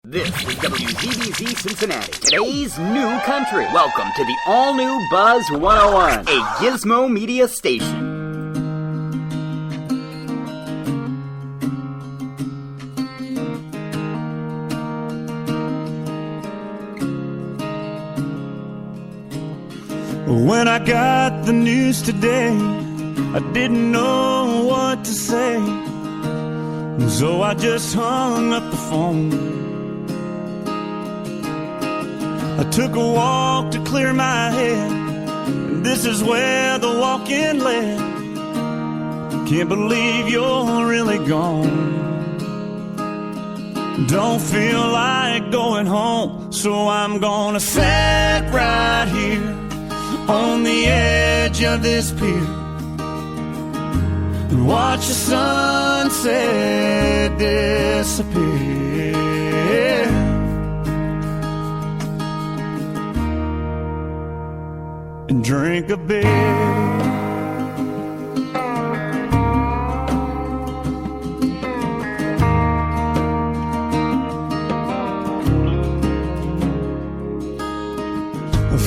This is WZBZ Cincinnati, today's new country. Welcome to the all-new Buzz 101, a Gizmo Media station. When I got the news today, I didn't know what to say, so I just hung up the phone. I took a walk to clear my head, and this is where the walk-in led. Can't believe you're really gone. Don't feel like going home, so I'm gonna sit right here on the edge of this pier and watch the sunset disappear and drink a beer.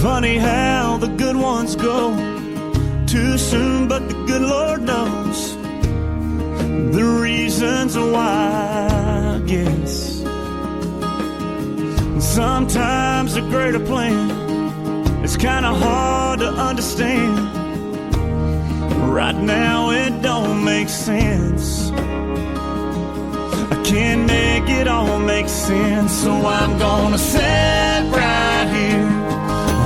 Funny how the good ones go too soon, but the good Lord knows the reasons why, I guess. Sometimes a greater plan is kinda hard to understand. Right now it don't make sense. I can't make it all make sense, so I'm gonna sit right here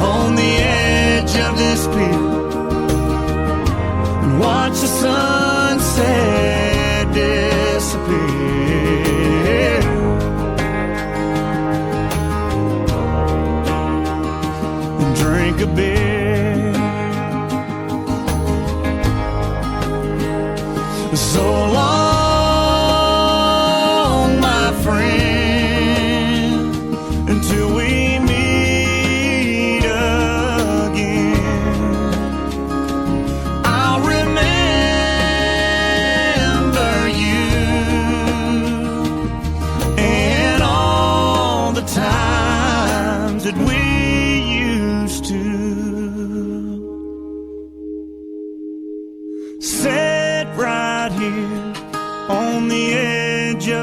on the edge of this pier and watch the sunset disappear and drink a beer. So long, my friend, until we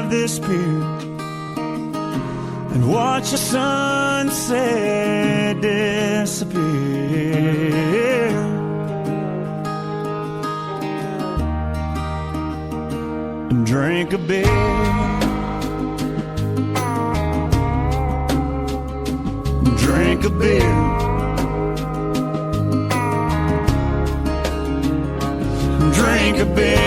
this pier and watch the sunset disappear and drink a beer. Drink a beer. Drink a beer.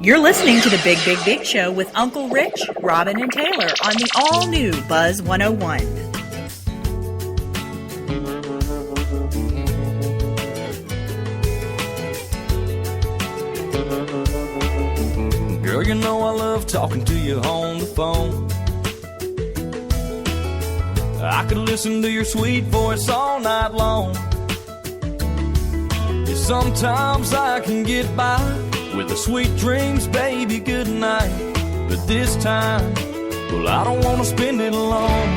You're listening to the Big Show with Uncle Rich, Robin, and Taylor on the all-new Buzz 101. Girl, you know I love talking to you on the phone. I could listen to your sweet voice all night long. Yeah, sometimes I can get by with the sweet dreams, baby, good night. But this time, well, I don't want to spend it alone.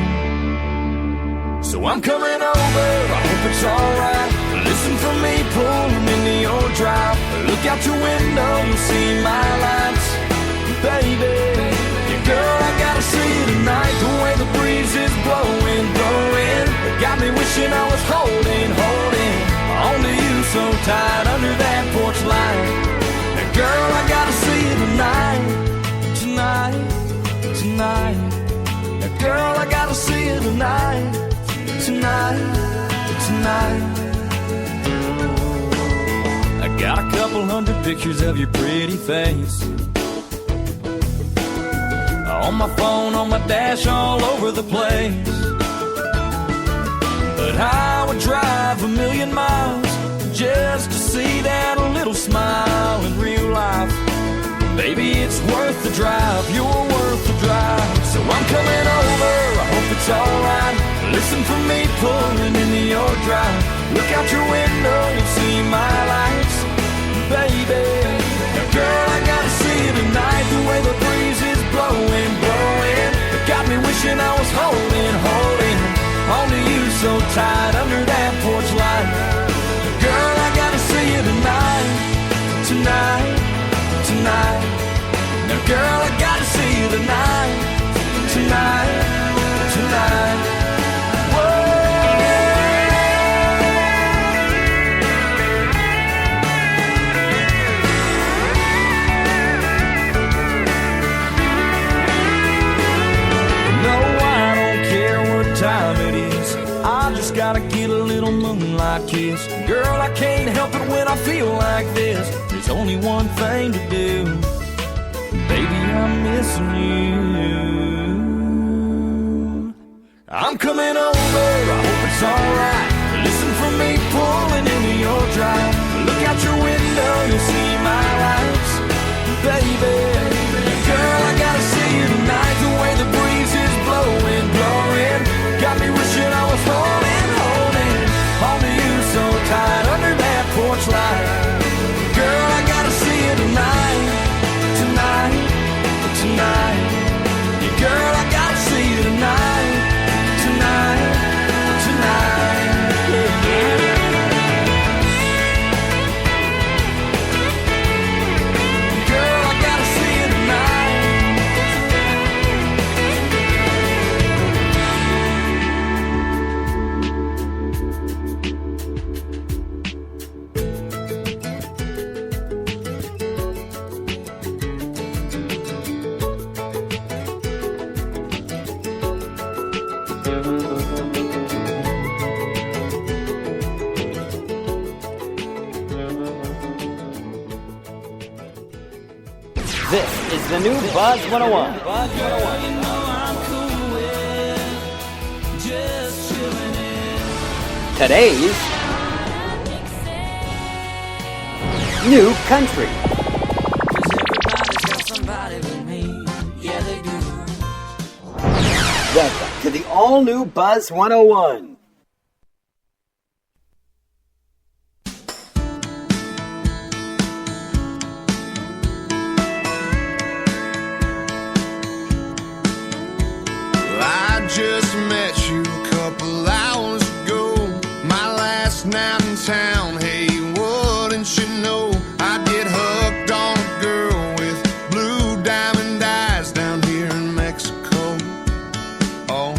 So I'm coming over, I hope it's alright. Listen for me pulling into your drive. Look out your window, you'll see my lights. Baby, yeah, girl, I gotta see you tonight. The way the breeze is blowing, blowing, got me wishing I was holding onto you so tight under that porch light. Girl, I gotta see you tonight. Now, girl, I gotta see you tonight. I got a couple hundred pictures of your pretty face on my phone, on my dash, all over the place. But I would drive 1,000,000 miles just to see that little smile in real life. Baby, it's worth the drive, you're worth the drive. So I'm coming over, Listen for me pulling into your drive. Look out your window, you'll see my lights, baby. Now girl, I gotta see you tonight. The way the breeze is blowing, blowing, it got me wishing I was holding, holding onto you so tight under that porch light. Girl, I gotta see you tonight, tonight, tonight. Now girl, I gotta see you tonight, tonight, tonight. Time it is, I just gotta get a little moonlight kiss. Girl, I can't help it when I feel like this. There's only one thing to do, baby, I'm missing you. I'm coming over, I hope it's alright. Listen for me pulling into your drive. Look out your window, you'll see my lights, baby. Girl, I gotta see you tonight. The way the breeze is blowing, blowing, got me wishing I was holding, holding onto you so tight under that porch light. Girl, I gotta see you tonight, tonight, tonight. Yeah, girl, I gotta see you tonight, tonight, tonight. Yeah. Girl, I gotta see you tonight. This is the new Buzz 101. Today's new country. Welcome to the all-new Buzz 101. Just met you a couple hours ago. My last night in town. Hey, wouldn't you know I get hooked on a girl with blue diamond eyes down here in Mexico. Oh,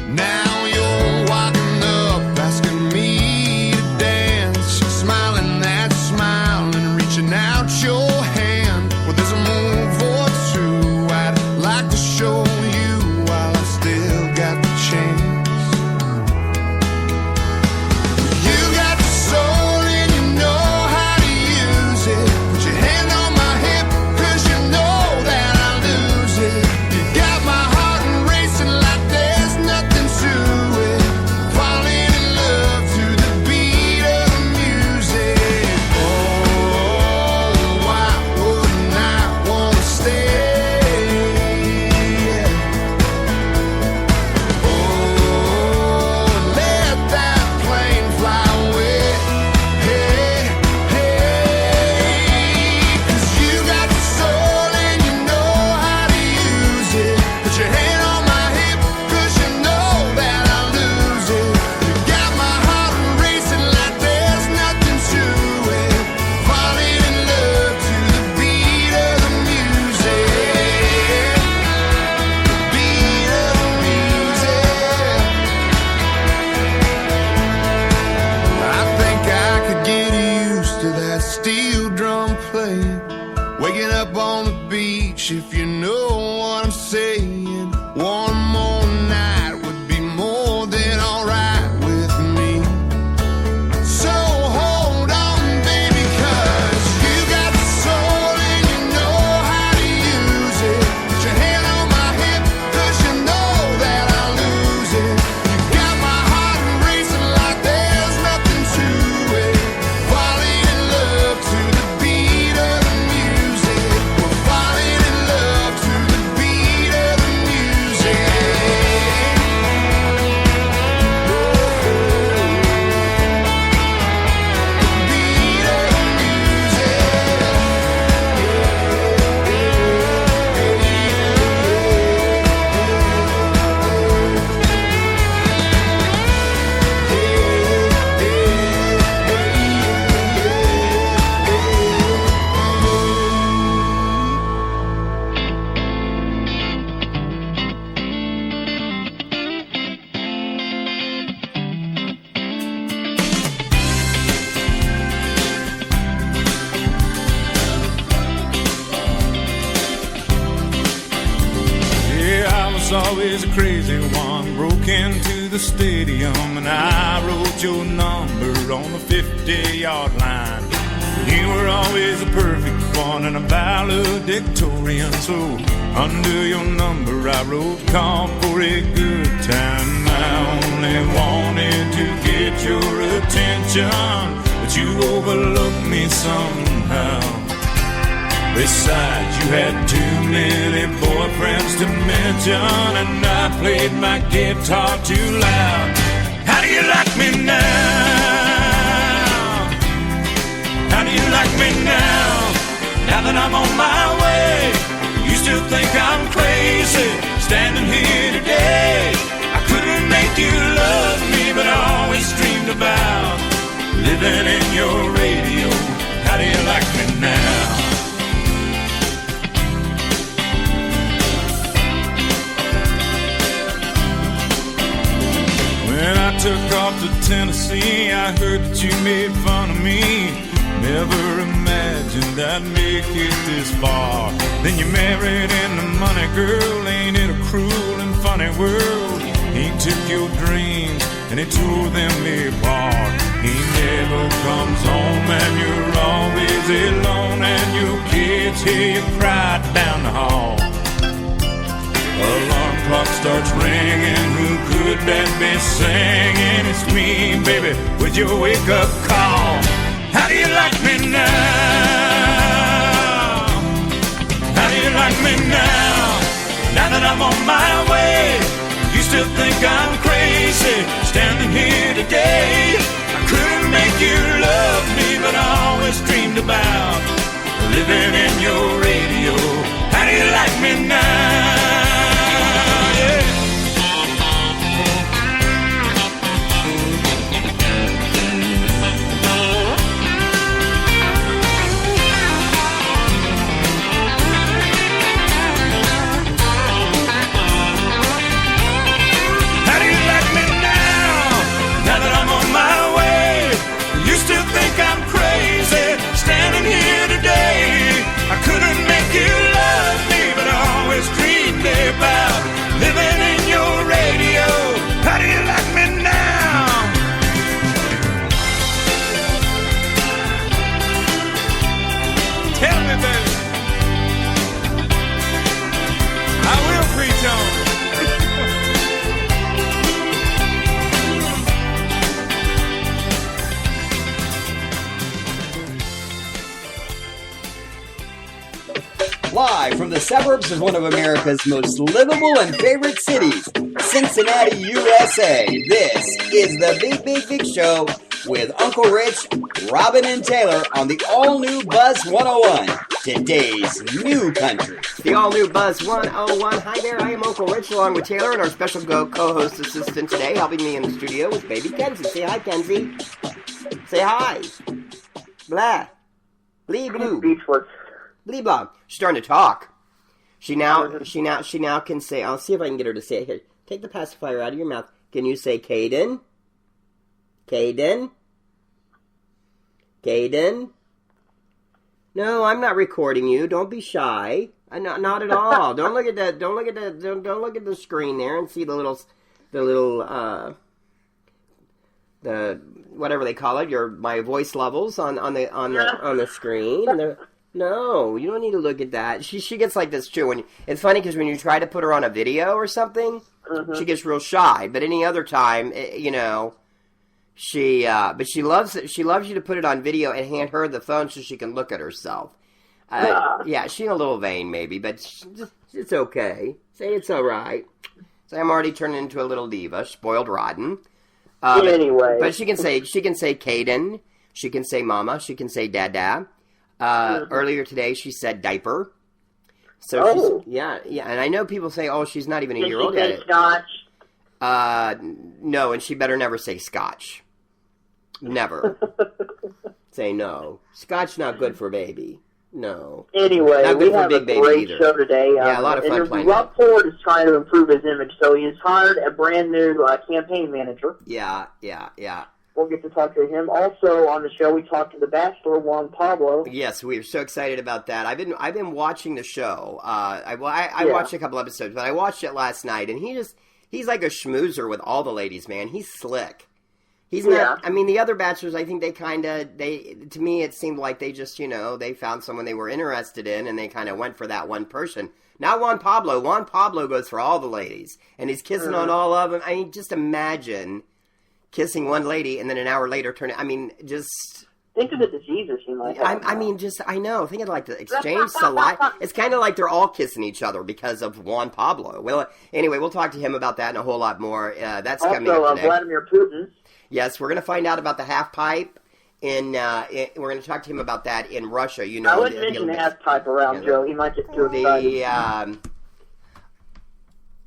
now you're walking up asking me to dance, smiling that smile and reaching out your hand. Well, there's a move or two I'd like to show you. If you know what I'm saying, one more night would be more than alright with me. So hold on, baby, 'cause you got the soul and you know how to use it. Put your hand on my hip, 'cause you know that I'll lose it. You got my heart racing like there's nothing to it. Falling in love to the beat of the music. We're falling in love always a crazy one. Broke into the stadium and I wrote your number on the 50-yard line. You were always a perfect one and a valedictorian. So under your number I wrote, call for a good time. I only wanted to get your attention, but you overlooked me somehow. Besides, you had too many boyfriends to mention, and I played my guitar too loud. How do you like me now? How do you like me now? Now that I'm on my way, you still think I'm crazy, standing here today. I couldn't make you love me, but I always dreamed about living in your radio. How do you like me now? When I took off to Tennessee, I heard that you made fun of me. Never imagined I'd make it this far. Then you married into money, girl. Ain't it a cruel and funny world? He took your dreams and he tore them apart. He never comes home and you're always alone, and your kids hear you cry down the hall. Alarm clock starts ringing, who could that be singing? It's me, baby, with your wake-up call. How do you like me now? How do you like me now? Now that I'm on my way, you still think I'm crazy, standing here today. I couldn't make you love me, but I always dreamed about living in your radio. How do you like me now? Live from the suburbs of one of America's most livable and favorite cities, Cincinnati, USA, this is the Big Show with Uncle Rich, Robin, and Taylor on the all-new Buzz 101, today's new country. The all-new Buzz 101. Hi there, I am Uncle Rich along with Taylor and our special co-host assistant today, helping me in the studio with baby Kenzie. Say hi, Kenzie. Say hi. Blah. Blee blue. Speechless. Blee blah. She's starting to talk. She now can say, I'll see if I can get her to say it here. Take the pacifier out of your mouth. Can you say Caden? Caden? Caden? No, I'm not recording you. Don't be shy. Not at all. Don't look at that. Don't look at the screen there and see the whatever they call it, my voice levels on the screen. No, you don't need to look at that. She gets like this too. It's funny because when you try to put her on a video or something, she gets real shy. But any other time, she loves you to put it on video and hand her the phone so she can look at herself. Yeah, she's a little vain maybe, but it's okay. Say it's all right. So I'm already turning into a little diva, spoiled rotten. Anyway, but she can say Caden, she can say mama, she can say dada. Earlier today she said diaper. So she's, yeah, and I know people say, "Oh, she's not even a year old yet." Scotch? No, and she better never say scotch. Never. Say no. Scotch not good for baby. No. Anyway, not good we for have big a baby great either. show today. Yeah, a lot of fun playing. Rob Ford is trying to improve his image, so he has hired a brand new campaign manager. Yeah. we'll get to talk to him. Also on the show, we talked to the Bachelor, Juan Pablo. Yes, we are so excited about that. I've been watching the show. I watched a couple episodes, but I watched it last night, and he's like a schmoozer with all the ladies, man. He's slick. He's not. I mean, the other Bachelors, I think to me, it seemed like they just, they found someone they were interested in, and they kind of went for that one person. Not Juan Pablo. Juan Pablo goes for all the ladies, and he's kissing on all of them. I mean, just imagine kissing one lady and then an hour later just... Think of the diseases he might have. I know. Think of like the exchange saliva. It's kind of like they're all kissing each other because of Juan Pablo. Well, anyway, we'll talk to him about that and a whole lot more. That's coming up today. Vladimir Putin. Yes, we're going to find out about the half pipe. We're going to talk to him about that in Russia. I wouldn't mention the half pipe around Joe. He might get too excited.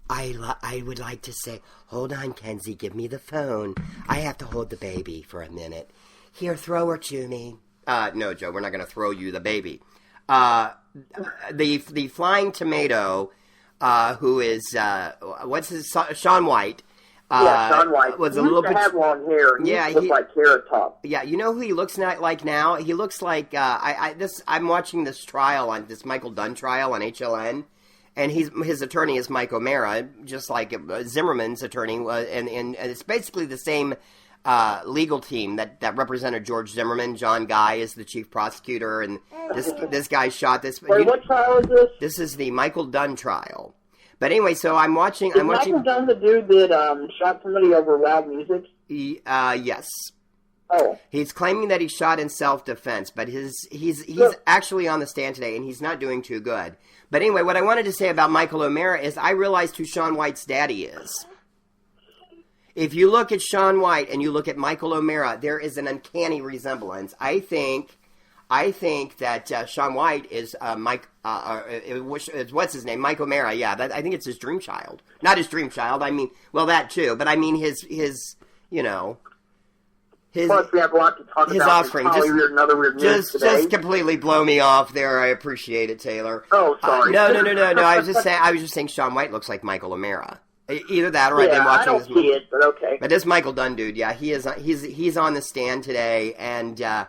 I would like to say, hold on, Kenzie, give me the phone. I have to hold the baby for a minute. Here, throw her to me. No, Joe, we're not going to throw you the baby. The Flying Tomato, who is, Shaun White. Shaun White. Was he a little used to bit. have long hair. He looked like Carrot Top. Yeah, you know who he looks like now? He looks like I'm watching this trial on this Michael Dunn trial on HLN, and his attorney is Mike O'Mara, just like Zimmerman's attorney, and it's basically the same legal team that represented George Zimmerman. John Guy is the chief prosecutor, and this guy shot this. Wait, what trial is this? This is the Michael Dunn trial. But anyway, so I'm watching. Michael Dunn the dude that shot somebody over loud music? Yes. Oh. He's claiming that he shot in self-defense, but he's actually on the stand today, and he's not doing too good. But anyway, what I wanted to say about Michael O'Mara is I realized who Shaun White's daddy is. If you look at Shaun White and you look at Michael O'Mara, there is an uncanny resemblance. I think that Shaun White is what's his name? Mike O'Mara. Yeah, I think it's his dream child. Not his dream child. I mean, well, that too. But I mean his Plus, we have a lot to talk his about. offspring. Hollyweird and other weird news today. Just completely blow me off there. I appreciate it, Taylor. Oh, sorry. No. I was just saying Shaun White looks like Michael O'Mara. Either that or I've been watching this movie. I don't see it, but okay. But this Michael Dunn dude, yeah, he is. He's on the stand today, and Teddy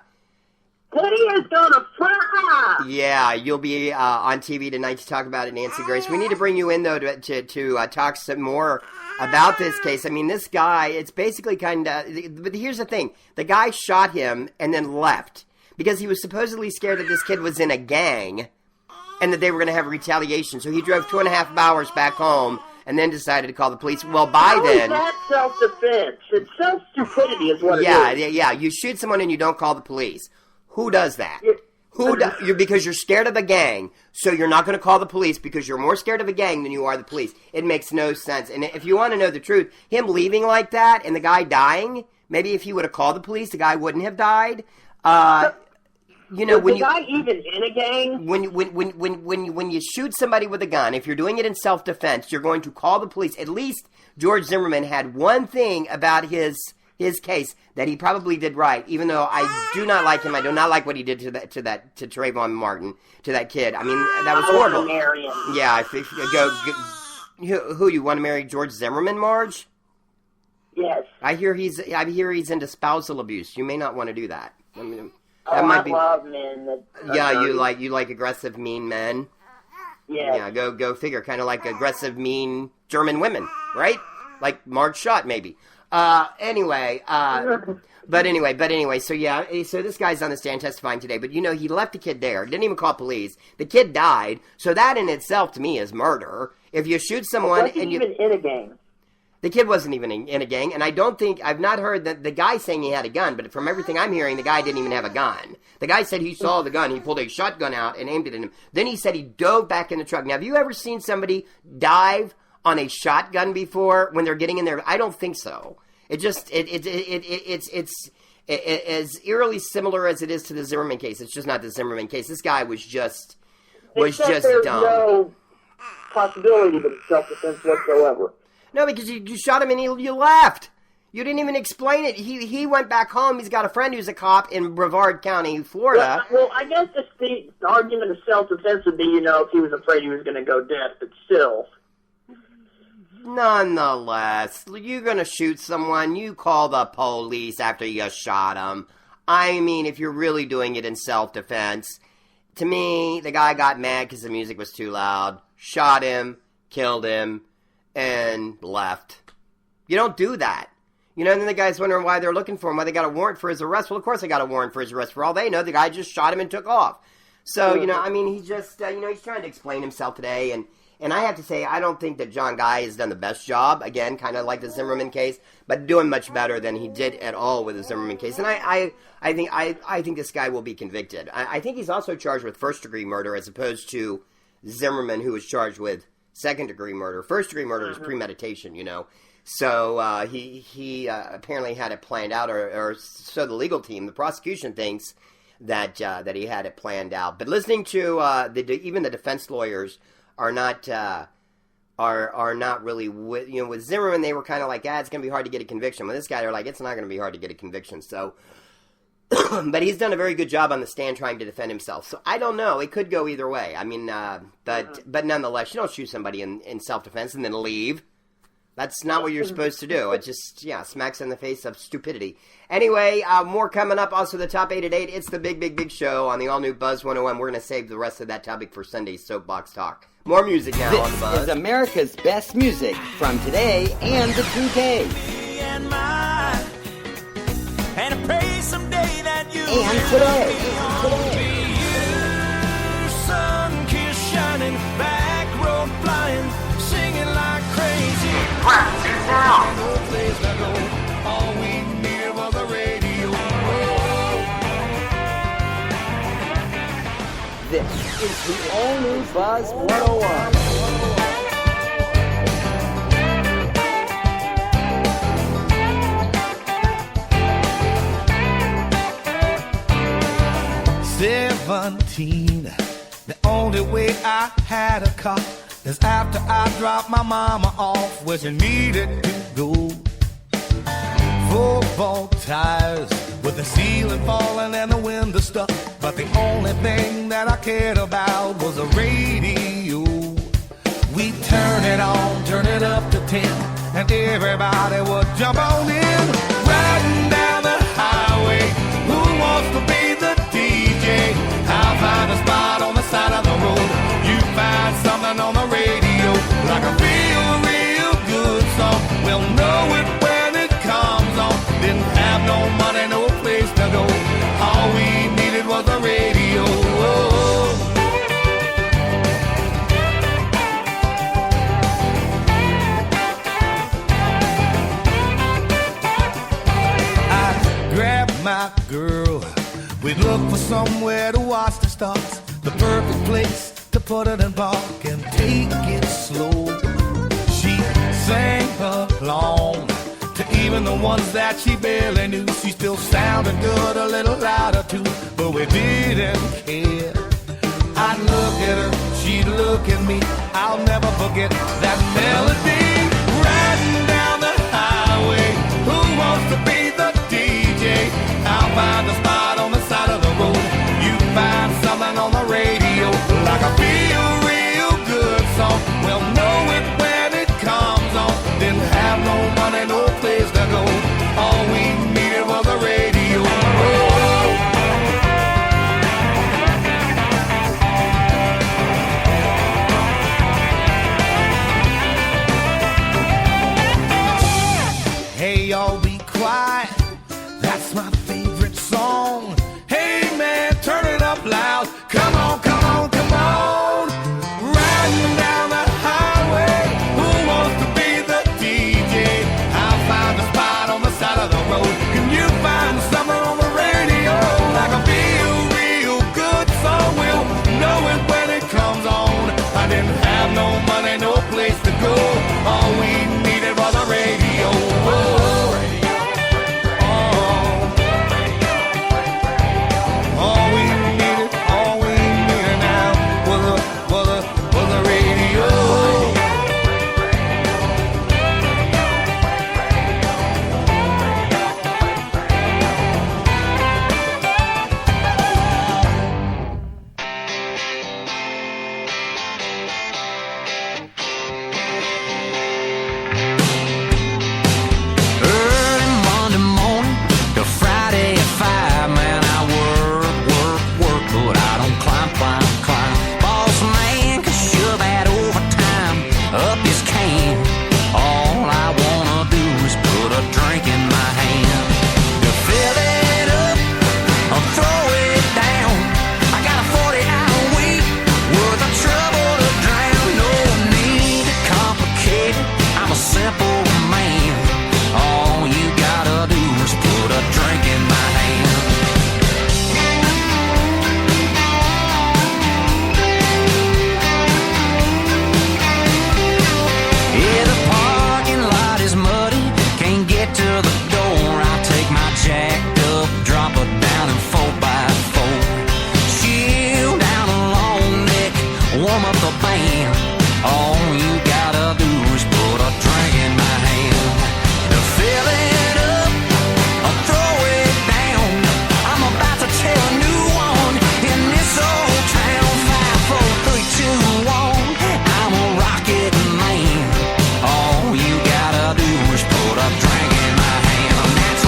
is gonna fly. yeah, you'll be on TV tonight to talk about it, Nancy Grace. We need to bring you in though to talk some more about this case. I mean, this guy, it's basically kind of. But here's the thing: the guy shot him and then left because he was supposedly scared that this kid was in a gang and that they were going to have retaliation. So he drove 2.5 hours back home. And then decided to call the police. Well, by then... How is that self-defense? It's self-stupidity is what it is. Yeah. You shoot someone and you don't call the police. Who does that? Because you're scared of a gang, so you're not going to call the police because you're more scared of a gang than you are the police. It makes no sense. And if you want to know the truth, him leaving like that and the guy dying, maybe if he would have called the police, the guy wouldn't have died. Was the guy even in a gang? When you shoot somebody with a gun, if you're doing it in self-defense, you're going to call the police. At least George Zimmerman had one thing about his case that he probably did right, even though I do not like him. I do not like what he did to Trayvon Martin, to that kid. I mean, that was horrible. Marry him. Yeah, who you want to marry George Zimmerman, Marge? Yes. I hear he's into spousal abuse. You may not want to do that. I mean, I love men that you like aggressive, mean men. Yeah. Yeah, go figure. Kind of like aggressive, mean German women, right? Like Marge Schott, maybe. Anyway. So yeah, so this guy's on the stand testifying today, but he left the kid there. Didn't even call police. The kid died. So that in itself, to me, is murder. If you shoot someone and you... even in a gang. The kid wasn't even in a gang, and I've not heard the guy saying he had a gun, but from everything I'm hearing, the guy didn't even have a gun. The guy said he saw the gun, he pulled a shotgun out and aimed it at him. Then he said he dove back in the truck. Now, have you ever seen somebody dive on a shotgun before when they're getting in there? I don't think so. It's as eerily similar as it is to the Zimmerman case. It's just not the Zimmerman case. This guy was just there's dumb. No possibility of self-defense whatsoever. No, because you shot him and you left. You didn't even explain it. He went back home. He's got a friend who's a cop in Brevard County, Florida. Well, I guess the argument of self-defense would be, if he was afraid he was going to go deaf, but still. nonetheless, you're gonna shoot someone, you call the police after you shot him. I mean, if you're really doing it in self-defense, to me, the guy got mad because the music was too loud, shot him, killed him, and left. You don't do that. You know, and then the guy's wondering why they're looking for him, why they got a warrant for his arrest. Well, of course they got a warrant for his arrest. For all they know, the guy just shot him and took off. So, you know, I mean, he just, he's trying to explain himself today, and I have to say, I don't think that John Guy has done the best job, again, kind of like the Zimmerman case, but doing much better than he did at all with the Zimmerman case. And I think this guy will be convicted. I think he's also charged with first-degree murder as opposed to Zimmerman, who was charged with second-degree murder. First-degree murder is premeditation, you know. So he apparently had it planned out, or so the legal team, the prosecution thinks that he had it planned out. But listening to even the defense lawyers are not really with Zimmerman, they were kind of like, it's going to be hard to get a conviction. With this guy, they're like, it's not going to be hard to get a conviction. So, but he's done a very good job on the stand trying to defend himself. So I don't know. It could go either way. I mean, but nonetheless, you don't shoot somebody in self-defense and then leave. That's not what you're supposed to do. It just, smacks in the face of stupidity. Anyway, more coming up. Also, the top 8 at 8. It's the Big Show on the all-new Buzz 101. We're going to save the rest of that topic for Sunday's Soapbox Talk. More music now on the Buzz. This is America's best music from today and the 2K. And I pray someday that you And today. Sun-kissed shining, back road flying, singing like crazy. No place to go. All we needed was a radio. This is the all-new Buzz 101. The only way I had a car is after I dropped my mama off where she needed to go. Football tires with the ceiling falling and the window stuck, but the only thing that I cared about was the radio. We turn it on, turn it up to 10, and everybody would jump on in. Riding down the highway, who wants to be the DJ? I'll find a spot on the side of the road. You find something on the radio, like a real good song. We'll know it when it comes on. Didn't have no money, no place to go. All we needed was a radio. I grabbed my girl. We'd look for somewhere to watch the stars, the perfect place to put it in park and take it slow. She sang along to even the ones that she barely knew. She still sounded good, a little louder too, but we didn't care. I'd look at her, she'd look at me. I'll never forget that melody. Riding down the highway, who wants to be the DJ? I'll find a spot on the side of the road. You find something on the radio, like a real good song. We'll know it when it comes on. Didn't have no money, no place to go. All we needed was a radio. simple man. All you gotta do is put a drink in my hand. Yeah, the parking lot is muddy, can't get to the door. I take my jacked up, drop her down in 4x4. Chill down a long neck, warm up the band. All you gotta do is put a drink in my hand. To fill it up or throw it down, I'm about to tell a new one in this old town. 5, 4, 3, 2, 1, I'm a rocket man. All you gotta do is put a drink in my hand. And that's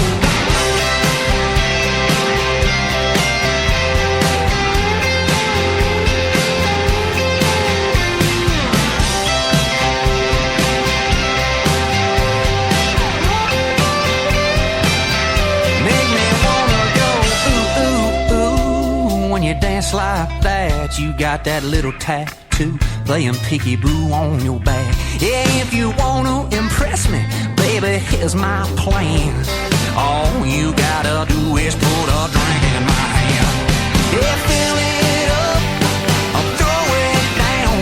make me wanna go ooh, ooh, ooh. When you dance like that, you got that little tattoo playing peekaboo on your back. Yeah, if you wanna impress me, baby, here's my plan. All you gotta do is put a drink in my hand. Yeah, fill it up or throw it down.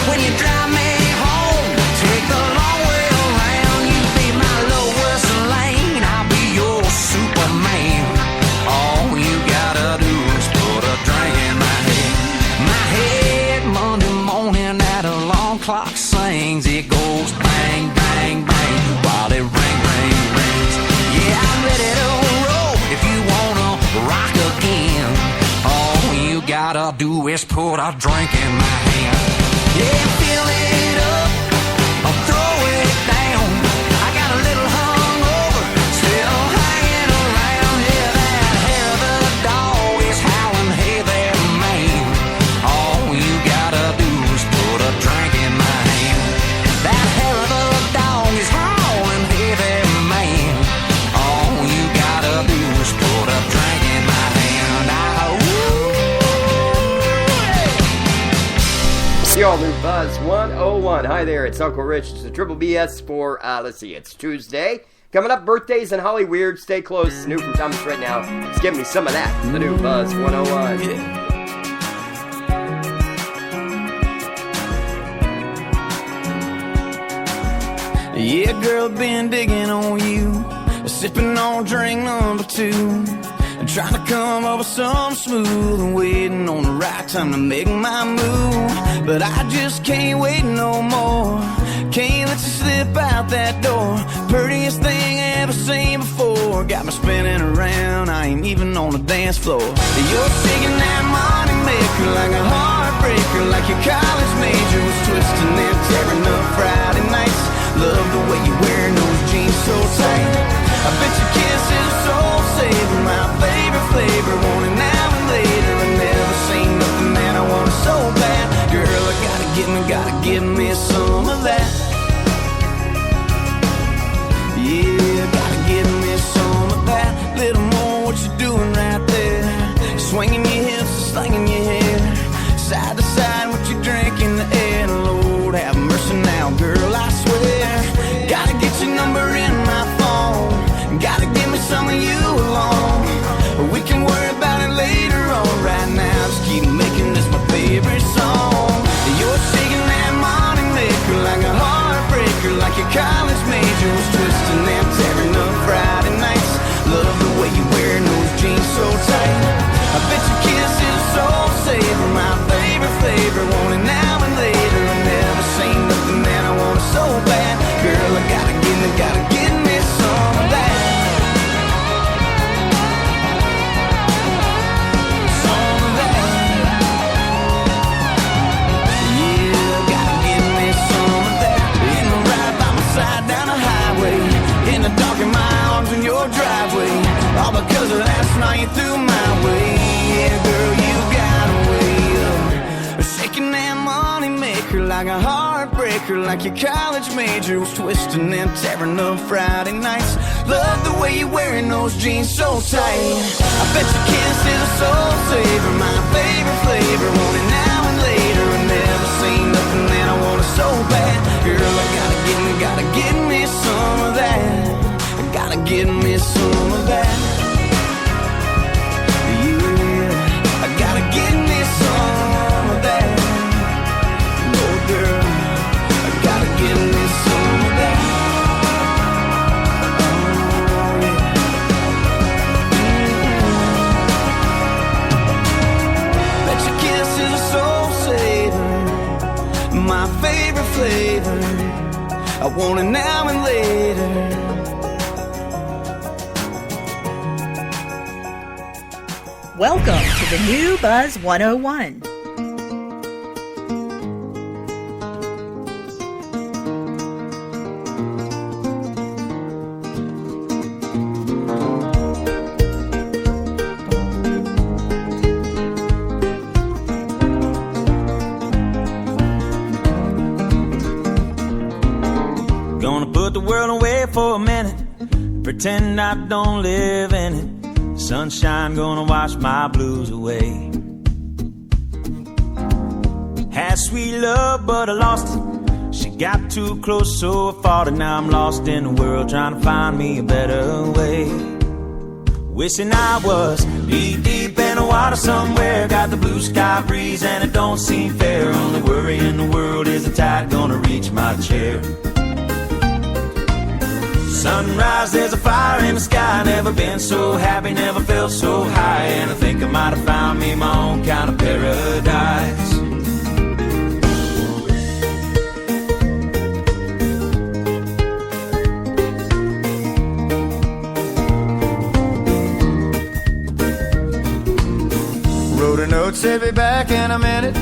When you drive me home, take the long way around. You be my lowest lane, I'll be your Superman. All you gotta do is put a drink in my head. My head Monday morning at alarm clock sings. It goes bang, bang, bang while it ring, ring, rings. Yeah, I'm ready to roll if you wanna rock again. All you gotta do is put a drink in my hand. Yeah, fill it up or throw it down. I got a little hungover, still hanging around. Yeah, that hair of the dog is howling, hey there, man. All you gotta do is put a drink in my hand. That hair of the dog is howling, hey there, man. All you gotta do is put a drink in my hand. The all new Buzz 101. Hi there, it's Uncle Rich. It's the Triple BS for, let's see, it's Tuesday. Coming up, birthdays and Hollyweird. Stay close. New from Thomas right now. Let's give me some of that. The new Buzz 101. Yeah, girl, been digging on you, sipping on drink number 2, trying to come up with something smooth and waiting on the right time to make my move. But I just can't wait no more. Can't let you slip out that door. Prettiest thing I ever seen before. Got me spinning around, I ain't even on the dance floor. You're shaking that money maker like a heartbreaker, like your college major was twisting and tearing up Friday nights. Love the way you're wearing those jeans so tight. I bet your kiss is soul saver, my favorite flavor. Want it now and later. I never seen nothing that I want so bad. Girl, I gotta give me some of that. Yeah, gotta give me some of that. Little more what you doing right there. Swinging your hips, slinging your hair. Side to side, what you drink in the air. Lord, have mercy now, girl, I swear. Gotta get your number in my phone. Gotta give me some of you alone. We can worry about it later on. Right now, just keep making this my favorite song. You're shaking that money maker like a heartbreaker, like your college major was twisting and tearing up Friday nights. Love the way you're wearing those jeans so tight. I bet your kiss is soul saver, my favorite flavor. Want it now and later. I never seen nothing that I want so bad. Girl, I gotta give me some of that. Your driveway, all because of last night you threw my way. Yeah, girl, you got a way of shaking that money maker like a heartbreaker, like your college major was twisting and tearing up Friday nights. Love the way you're wearing those jeans so tight. I bet your kiss is a soul saver, my favorite flavor. Want it now and later. I never seen nothing that I want it so bad. Girl, I gotta give me Gotta get me some of that. Gotta get me some of that. Yeah, I gotta get me some of that. Oh girl, I gotta get me some of that. Bet your kiss is a soul saver, my favorite flavor. I want it now and later. Welcome to the new Buzz 101. Gonna put the world away for a minute, pretend I don't live in it. Sunshine gonna wash my blues away. Had sweet love, but I lost it. She got too close, so I fought it. Now I'm lost in the world, trying to find me a better way. Wishing I was deep in the water somewhere. Got the blue sky breeze and it don't seem fair. Only worry in the world is the tide gonna reach my chair. Sunrise, there's a fire in the sky. Never been so happy, never felt so high. And I think I might have found me my own kind of paradise. Wrote a note, said be back in a minute.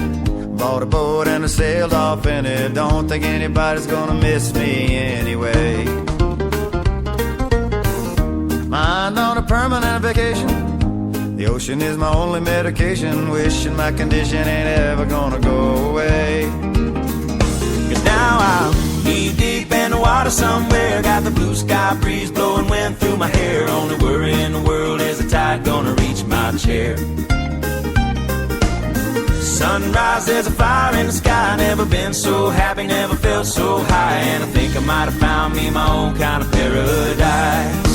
Bought a boat and I sailed off in it. Don't think anybody's gonna miss me anyway. Mind on a permanent vacation. The ocean is my only medication. Wishing my condition ain't ever gonna go away. Cause now I'm deep in the water somewhere. Got the blue sky breeze blowing wind through my hair. Only worry in the world is the tide gonna reach my chair. Sunrise, there's a fire in the sky. Never been so happy, never felt so high. And I think I might have found me my own kind of paradise.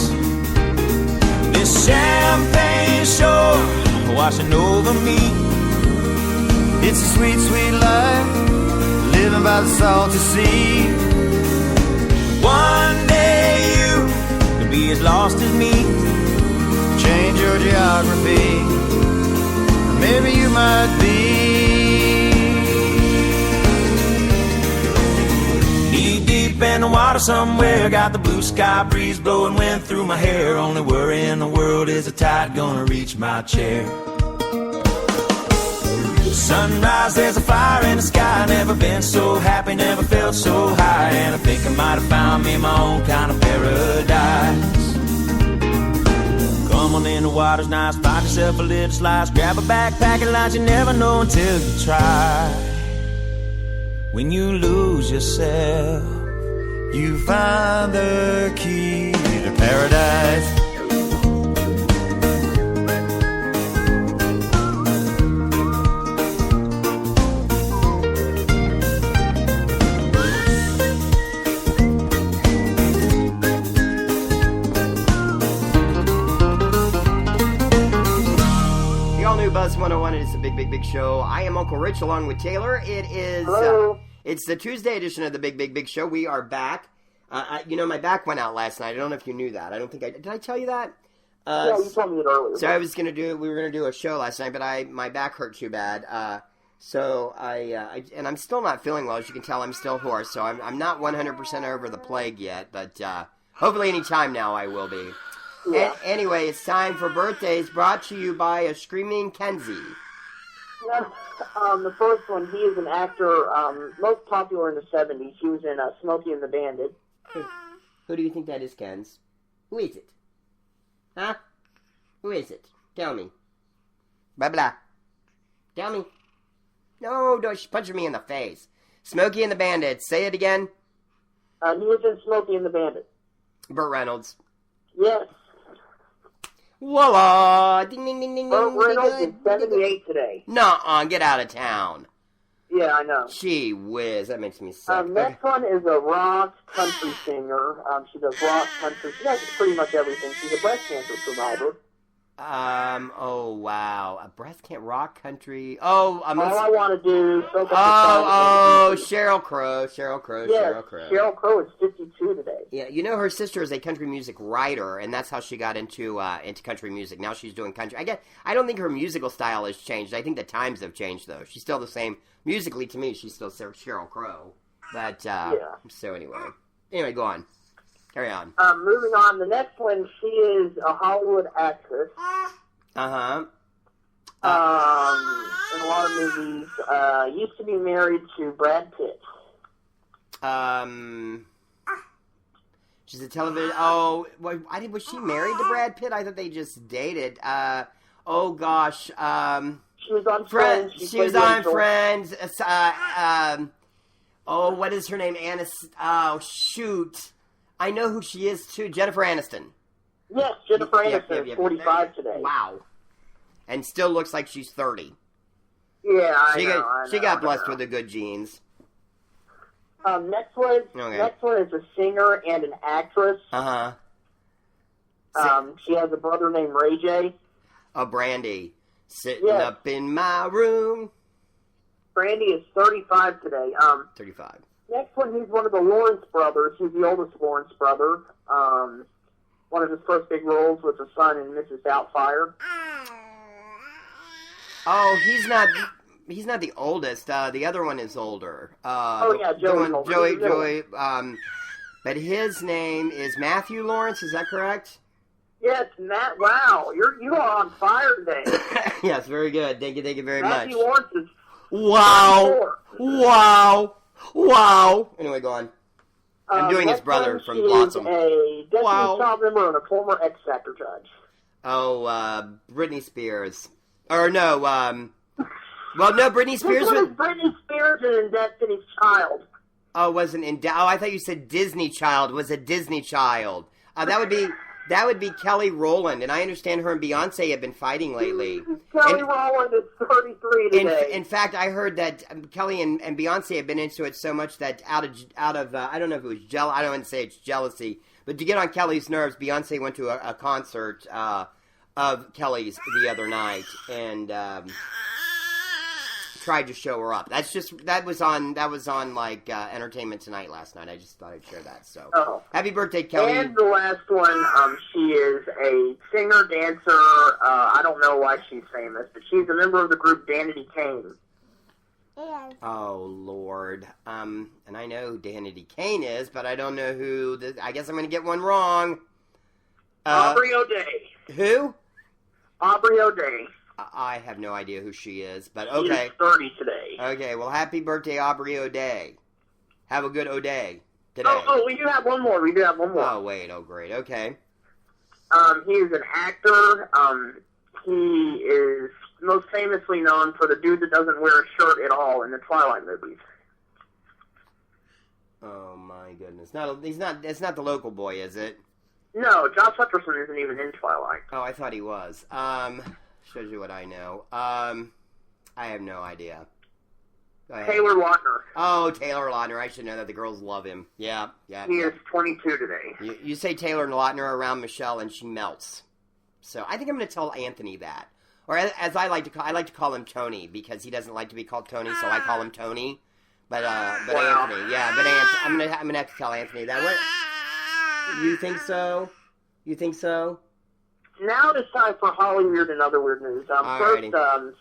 This champagne shore washing over me. It's a sweet, sweet life, living by the salty sea. One day you could be as lost as me. Change your geography, maybe you might be. Knee deep in the water somewhere. Got the blue sky breeze blowing wind through my hair. Only worry in the world is the tide gonna reach my chair. Sunrise, there's a fire in the sky. Never been so happy, never felt so high. And I think I might have found me my own kind of paradise. Come on in, the water's nice. Find yourself a little slice. Grab a backpack and lunch. You never know until you try. When you lose yourself, You find the key to paradise. Buzz 101, it is the Big Show. I am Uncle Rich along with Taylor. It is, it's the Tuesday edition of the Big Show. We are back. My back went out last night. I don't know if you knew that. I don't think did I tell you that? Yeah, you told me it earlier. So we were going to do a show last night, but my back hurt too bad. And I'm still not feeling well. As you can tell, I'm still hoarse. So I'm not 100% over the plague yet, but hopefully any time now I will be. Yeah. Anyway, it's time for birthdays, brought to you by a Screaming Kenzie. The first one, he is an actor, most popular in the 70s. He was in Smokey and the Bandit. Who do you think that is, Kenz? Who is it? Huh? Who is it? Tell me. Blah, blah. Tell me. No, don't, she's punching me in the face. Smokey and the Bandit. Say it again. He was in Smokey and the Bandit. Burt Reynolds. Yes. Voila! Ding, ding, ding, ding, ding. Burt Reynolds is 78 today. Nuh-uh, get out of town. Yeah, I know. Gee whiz, that makes me sick. Next one is a rock country singer. She does rock country. She does pretty much everything. She's a breast cancer survivor. Oh wow, a breast can't rock country. Oh, All I want to do. Sheryl Crow. Sheryl Crow. Yes, Sheryl Crow. Sheryl Crow is 52 today. Yeah, you know her sister is a country music writer, and that's how she got into country music. Now she's doing country. I don't think her musical style has changed. I think the times have changed though. She's still the same musically to me. She's still Sheryl Crow. But So anyway, go on. Carry on. Moving on, the next one, she is a Hollywood actress. In a lot of movies. Used to be married to Brad Pitt. She's a television. Oh, was she married to Brad Pitt? I thought they just dated. Oh gosh. She was on Friends. She was on Friends. What is her name? Oh shoot. I know who she is, too. Jennifer Aniston. Yes, Jennifer Aniston is 45 today. Wow. And still looks like she's 30. Yeah, I know. She got blessed with the good genes. Next one is a singer and an actress. She has a brother named Ray J. Oh, Brandy. Sitting up in my room. Brandy is 35 today. 35. Next one, he's one of the Lawrence brothers. He's the oldest Lawrence brother. One of his first big roles was a son in Mrs. Doubtfire. Oh, he's not the oldest. The other one is older. Joey. But his name is Matthew Lawrence. Is that correct? Yes, Matt. Wow, you are on fire today. Yes, very good. Thank you very much. Matthew Lawrence is. Wow. Anyway, go on. I'm doing his brother from Blossom. A Destiny's Child member and a former X Factor judge. Oh, Britney Spears. Or no, Britney Spears was... Britney Spears in Destiny's Child. Oh, wasn't in... I thought you said Disney Child was a Disney Child. That would be Kelly Rowland, and I understand her and Beyonce have been fighting lately. Kelly Rowland is 33 today. In fact, I heard that Kelly and Beyonce have been into it so much that out of I don't know if it was I don't want to say it's jealousy, but to get on Kelly's nerves, Beyonce went to a concert of Kelly's the other night and tried to show her up. That was on like Entertainment Tonight last night. I just thought I'd share that. So happy birthday, Kelly. And the last one, she is a singer, dancer. I don't know why she's famous, but she's a member of the group Danity Kane. Oh Lord. And I know who Danity Kane is, but I don't know who. I guess I'm going to get one wrong. Aubrey O'Day. Who? Aubrey O'Day. I have no idea who she is, but okay. She's 30 today. Okay, well, happy birthday, Aubrey O'Day. Have a good O'Day today. Oh, we do have one more. Oh, wait. Oh, great. Okay. He is an actor. He is most famously known for the dude that doesn't wear a shirt at all in the Twilight movies. Oh, my goodness. It's not the local boy, is it? No, Josh Hutcherson isn't even in Twilight. Oh, I thought he was. Shows you what I know. I have no idea. Taylor Lautner. Oh, Taylor Lautner. I should know that. The girls love him. Yeah. He is 22 today. You say Taylor Lautner around Michelle and she melts. So I think I'm going to tell Anthony that. Or as I like to call him Tony because he doesn't like to be called Tony, so I call him Tony. But Anthony. Yeah, but I'm going to have to tell Anthony that. What? You think so? Now it's time for Hollyweird and other weird news. First,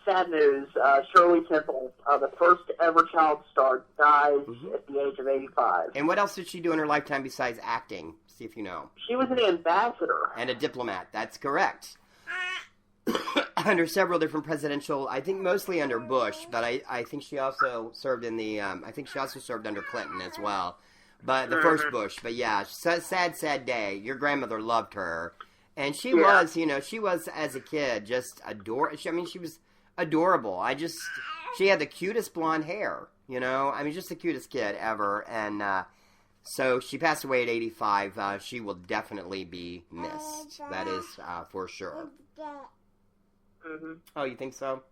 sad news. Shirley Temple, the first ever child star, dies at the age of 85. And what else did she do in her lifetime besides acting? See if you know. She was an ambassador. And a diplomat. That's correct. Under several different presidential, I think mostly under Bush, but I think she also served in the, I think she also served under Clinton as well. But the first Bush. But yeah, sad day. Your grandmother loved her. And she was, as a kid, just she was adorable. She had the cutest blonde hair, just the cutest kid ever. And so she passed away at 85. She will definitely be missed. That is for sure. Oh, you think so?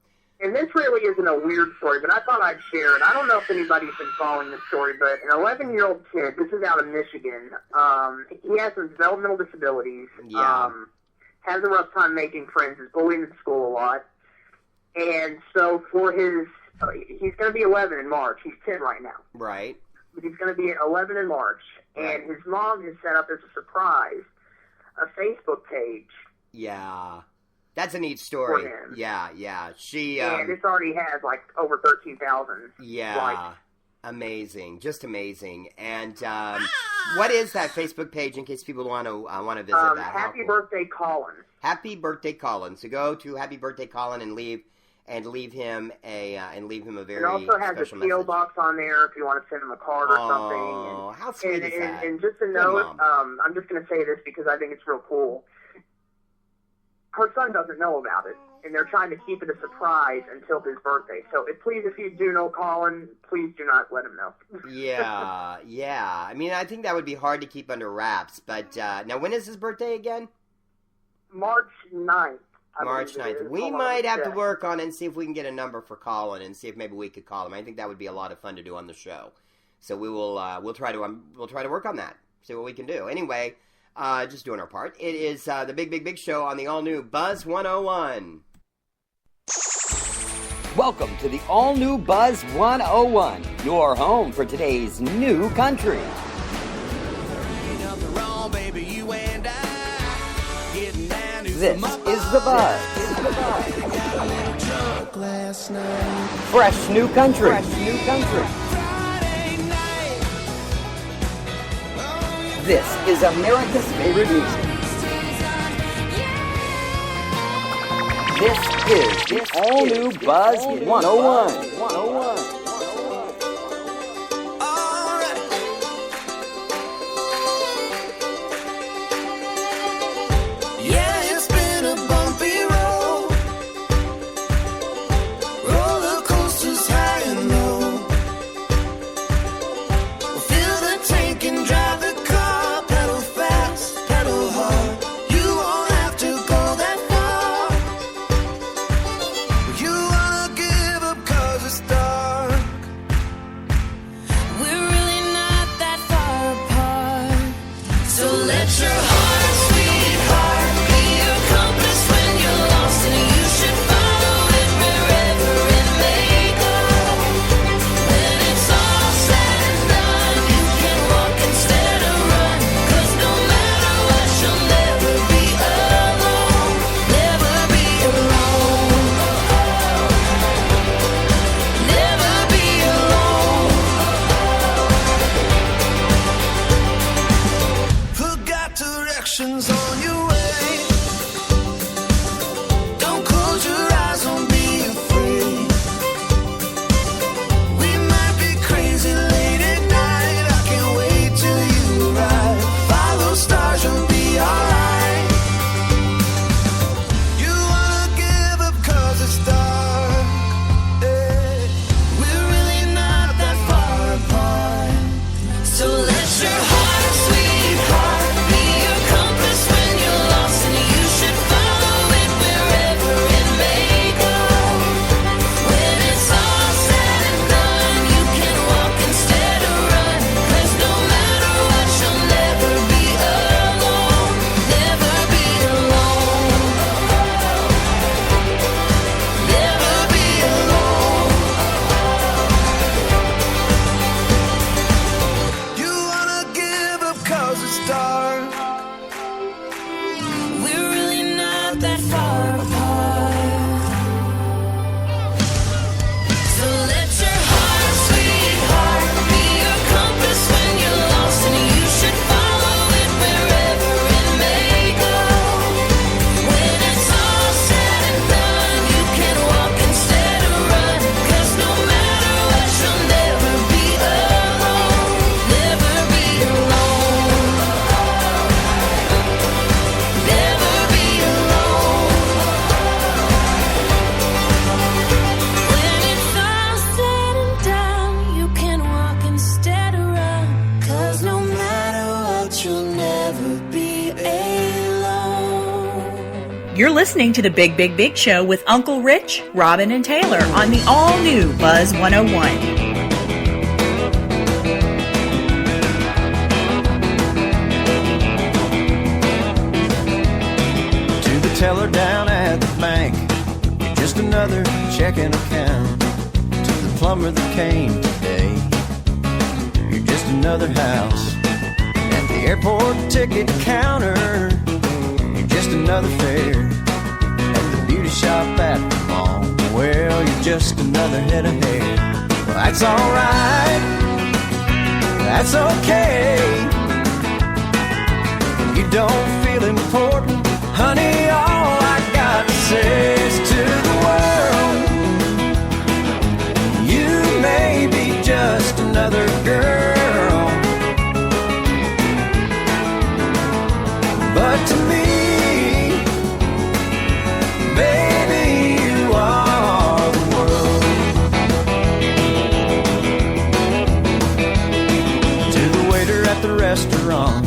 And this really isn't a weird story, but I thought I'd share it. I don't know if anybody's been following this story, but an 11-year-old kid, this is out of Michigan, he has some developmental disabilities, has a rough time making friends, is bullied in school a lot, and so for his, he's going to be 11 in March. He's 10 right now. Right. But he's going to be 11 in March, and his mom has set up as a surprise a Facebook page. Yeah. That's a neat story. For him. Yeah. She and this already has like over 13,000. Yeah. likes. Amazing. Just amazing. And what is that Facebook page in case people want to visit that? Happy Birthday Colin. Happy Birthday Colin. So go to Happy Birthday Colin and leave him a very It also has a P.O. box on there if you want to send him a card or something. Oh, how sweet is that? And just a note, I'm just going to say this because I think it's real cool. Her son doesn't know about it, and they're trying to keep it a surprise until his birthday. So if you do know Colin, please do not let him know. Yeah. I mean, I think that would be hard to keep under wraps. But now, when is his birthday again? March 9th. March 9th. We might have to work on it and see if we can get a number for Colin and see if maybe we could call him. I think that would be a lot of fun to do on the show. So we will we'll try to work on that. See what we can do. Anyway, just doing our part. It is the Big Show on the all-new Buzz 101. Welcome to the all-new Buzz 101, your home for today's new country. This is the Buzz. Fresh new country. This is America's favorite music. This is the all-new Buzz 101. You're listening to the Big Big Big Show with Uncle Rich, Robin, and Taylor on the all-new Buzz 101. To the teller down at the bank, you're just another checking account. To the plumber that came today, you're just another house. At the airport ticket counter, you're just another fare. At the beauty shop at the mall, well, you're just another head of hair. Well, that's alright, that's okay. You don't feel important, honey, all I got to say is to the world, you may be just another girl, but to me, baby, you are the world. To the waiter at the restaurant,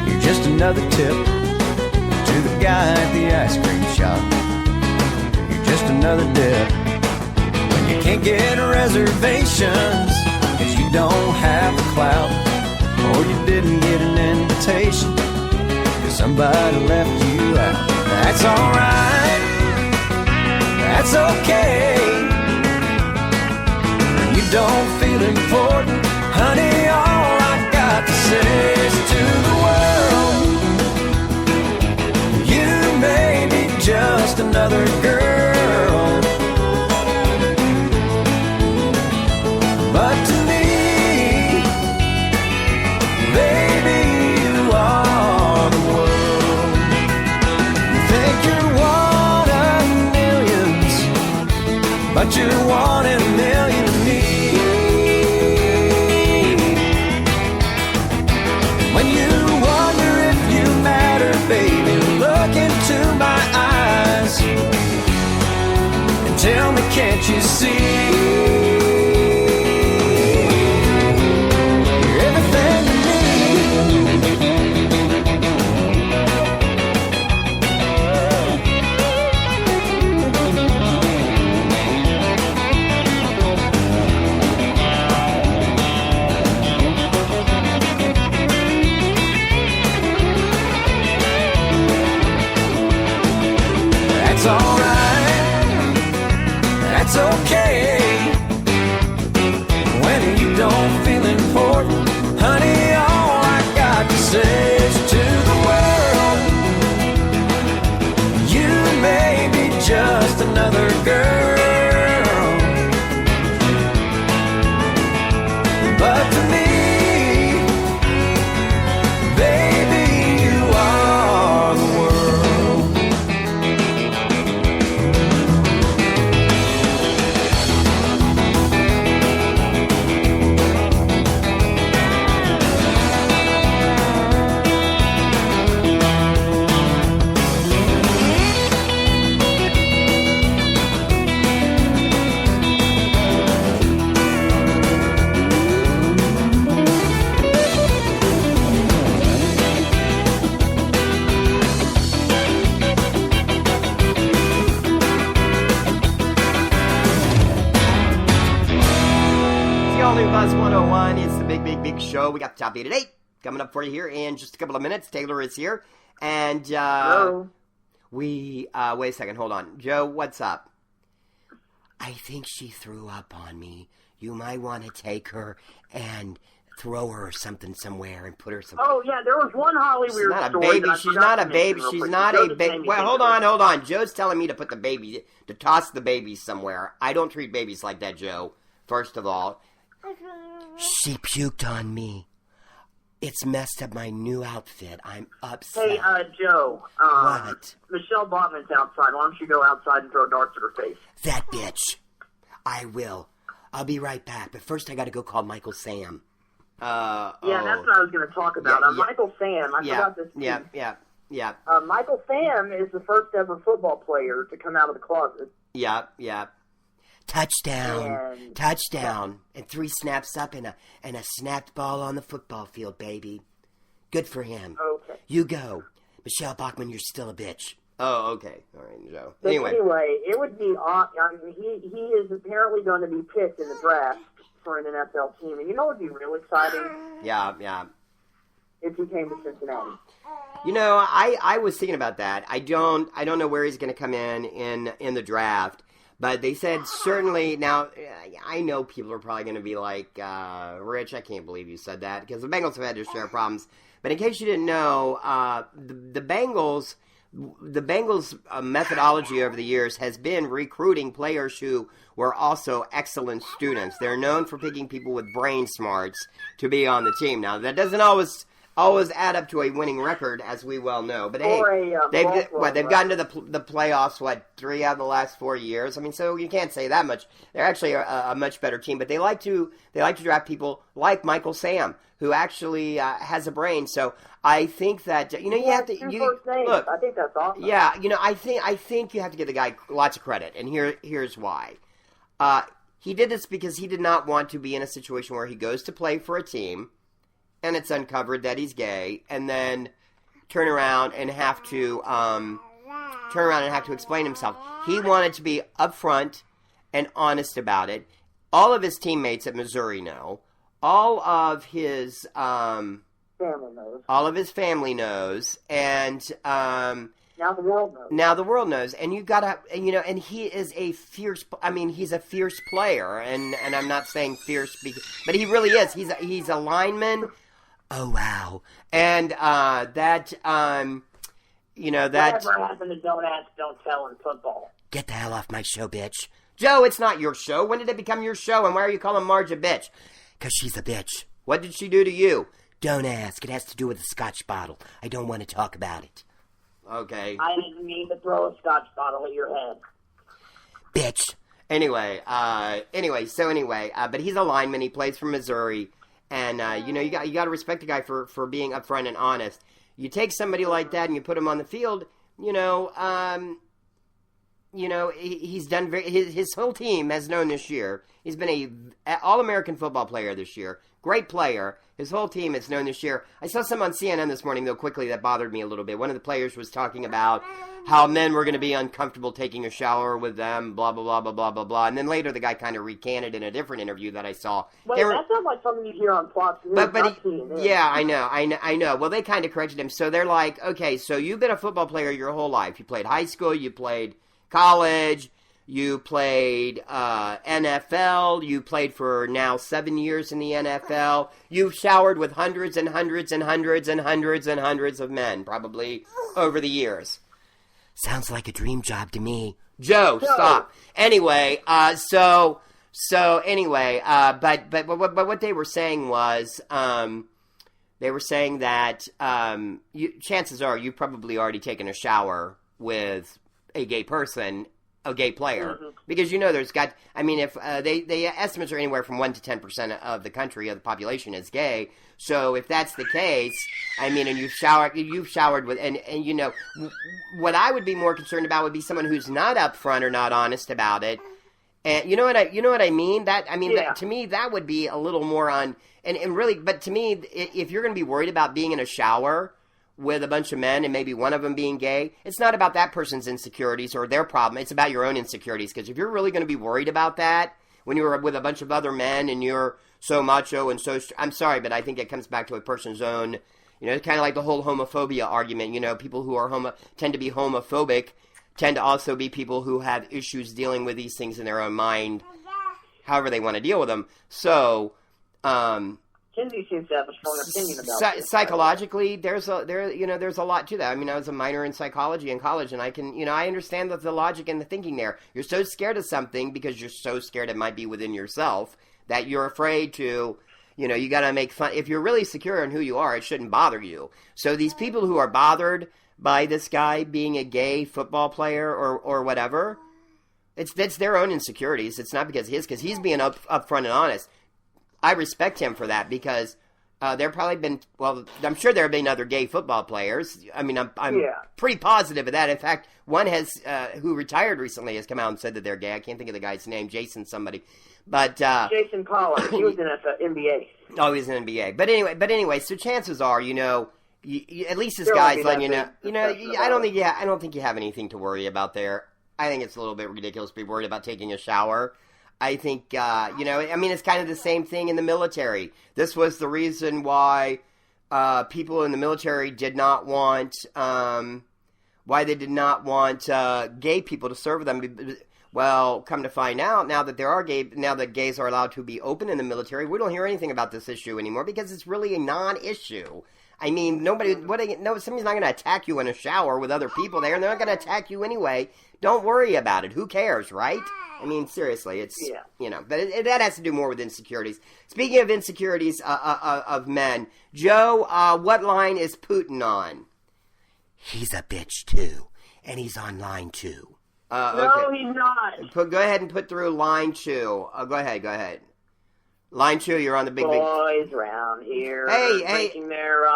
you're just another tip. To the guy at the ice cream shop, you're just another dip. When you can't get reservations, 'cause you don't have the clout, or you didn't get an invitation, 'cause somebody left you out. That's alright, that's okay. When you don't feel important, honey, all I got to say is to the world, you may be just another girl, but to me, baby, you are the world. You think you're one of millions, but you're one in a million to me. When you wonder if you matter, baby, look into my eyes and tell me, can't you see? You're everything to me. That's alright, that's okay. When you don't feel important, honey, all I got to say is to the world, you may be just another girl, but to me, baby, you are the world. The all-new Buzz 101. It's the Big Big Big Show. We got the top 8 at 8 coming up for you here in just a couple of minutes. Taylor is here. And Hello. wait a second, hold on. Joe, what's up? I think she threw up on me. You might want to take her and throw her or something somewhere and put her some... Oh, yeah, there was one Hollyweird She's not a story baby. that I She's forgot not to a baby. mention real She's quick. not Joe a just baby. made me Well, think hold of it. on. Joe's telling me to put the baby, to toss the baby somewhere. I don't treat babies like that, Joe. First of all, she puked on me. It's messed up my new outfit. I'm upset. Hey, Joe. What? Michelle Bachman's outside. Why don't you go outside and throw darts at her face? That bitch. I will. I'll be right back. But first I got to go call Michael Sam. Yeah, that's what I was going to talk about. Michael Sam. I forgot this. Yeah. Michael Sam is the first ever football player to come out of the closet. Yeah. Touchdown. And 3 snaps up and a snapped ball on the football field, baby. Good for him. Okay. You go. Michelle Bachman, you're still a bitch. Oh, okay. All right, Joe. But anyway, it would be awesome. I mean, he is apparently going to be picked in the draft for an NFL team. And you know what would be real exciting? Yeah. If he came to Cincinnati. You know, I was thinking about that. I don't know where he's going to come in the draft. But they said certainly, now, I know people are probably going to be like, Rich, I can't believe you said that, because the Bengals have had their share of problems. But in case you didn't know, the Bengals methodology over the years has been recruiting players who were also excellent students. They're known for picking people with brain smarts to be on the team. Now, that doesn't always add up to a winning record, as we well know. But hey, they've gotten to the playoffs, 3 out of the last 4 years. I mean, so you can't say that much. They're actually a much better team, but they like to draft people like Michael Sam, who actually has a brain. So I think that you have to look. I think that's awesome. Yeah, I think you have to give the guy lots of credit, and here's why. He did this because he did not want to be in a situation where he goes to play for a team, and it's uncovered that he's gay, and then turn around and have to explain himself. He wanted to be upfront and honest about it. All of his teammates at Missouri know. All of his family knows, and now the world knows. Now the world knows, and you gotta, and he is a fierce. I mean, he's a fierce player, and I'm not saying fierce, but he really is. He's a lineman. Oh wow! And that. Whatever happened to don't ask, don't tell in football? Get the hell off my show, bitch. Joe, it's not your show. When did it become your show? And why are you calling Marge a bitch? Because she's a bitch. What did she do to you? Don't ask. It has to do with the scotch bottle. I don't want to talk about it. Okay. I didn't mean to throw a scotch bottle at your head. Bitch. Anyway, but he's a lineman. He plays for Missouri. And, you got to respect the guy for being upfront and honest. You take somebody like that and you put him on the field, he's done his whole team has known this year. He's been an All-American football player this year. Great player. His whole team has known this year. I saw some on CNN this morning, though, quickly, that bothered me a little bit. One of the players was talking about how men were going to be uncomfortable taking a shower with them, blah, blah, blah, blah, blah, blah, blah. And then later the guy kind of recanted in a different interview that I saw. Wait, that sounds like something you hear on Fox News. Yeah, I know. Well, they kind of corrected him. So they're like, okay, so you've been a football player your whole life. You played high school, you played college, you played NFL, you played for now 7 years in the NFL. You've showered with hundreds and hundreds and hundreds and hundreds and hundreds of men, probably over the years. Sounds like a dream job to me. Joe, stop. Anyway, but what they were saying was, they were saying that chances are you've probably already taken a shower with a gay person, a gay player, because there's got. I mean, if they estimates are anywhere from 1 to 10% of the country of the population is gay. So if that's the case, I mean, and you've showered with, and what I would be more concerned about would be someone who's not upfront or not honest about it. And you know what I mean? To me, that would be a little more on, and really, but to me, if you're going to be worried about being in a shower with a bunch of men and maybe one of them being gay, it's not about that person's insecurities or their problem. It's about your own insecurities. Because if you're really going to be worried about that when you're with a bunch of other men and you're so macho and so, I'm sorry, but I think it comes back to a person's own, kind of like the whole homophobia argument. People who are tend to be homophobic tend to also be people who have issues dealing with these things in their own mind, however they want to deal with them. So, Kinsey seems to have a strong opinion about this. Psychologically, there's a lot to that. I mean, I was a minor in psychology in college, and I can, I understand the logic and the thinking there. You're so scared of something because you're so scared it might be within yourself that you're afraid to, you got to make fun. If you're really secure in who you are, it shouldn't bother you. So these people who are bothered by this guy being a gay football player or whatever, that's their own insecurities. It's not because he's being upfront and honest. I respect him for that because there probably been, I'm sure there have been other gay football players. I mean, I'm pretty positive of that. In fact, one has who retired recently has come out and said that they're gay. I can't think of the guy's name, Jason somebody. But Jason Collins, he was in the NBA. Oh, he was in NBA. But anyway, so chances are, at least this There guy's won't be letting you know. that big I don't think you have anything to worry about there. I think it's a little bit ridiculous to be worried about taking a shower. I think, it's kind of the same thing in the military. This was the reason why people in the military did not want, gay people to serve them. Well, come to find out, now that gays are allowed to be open in the military, we don't hear anything about this issue anymore because it's really a non-issue. I mean, somebody's not going to attack you in a shower with other people there, and they're not going to attack you anyway. Don't worry about it. Who cares, right? I mean, seriously, but that has to do more with insecurities. Speaking of insecurities of men, Joe, what line is Putin on? He's a bitch, too, and he's on line 2. No, he's not. Go ahead and put through line 2. Go ahead. Line 2, you're on the big... Boys round here drinking their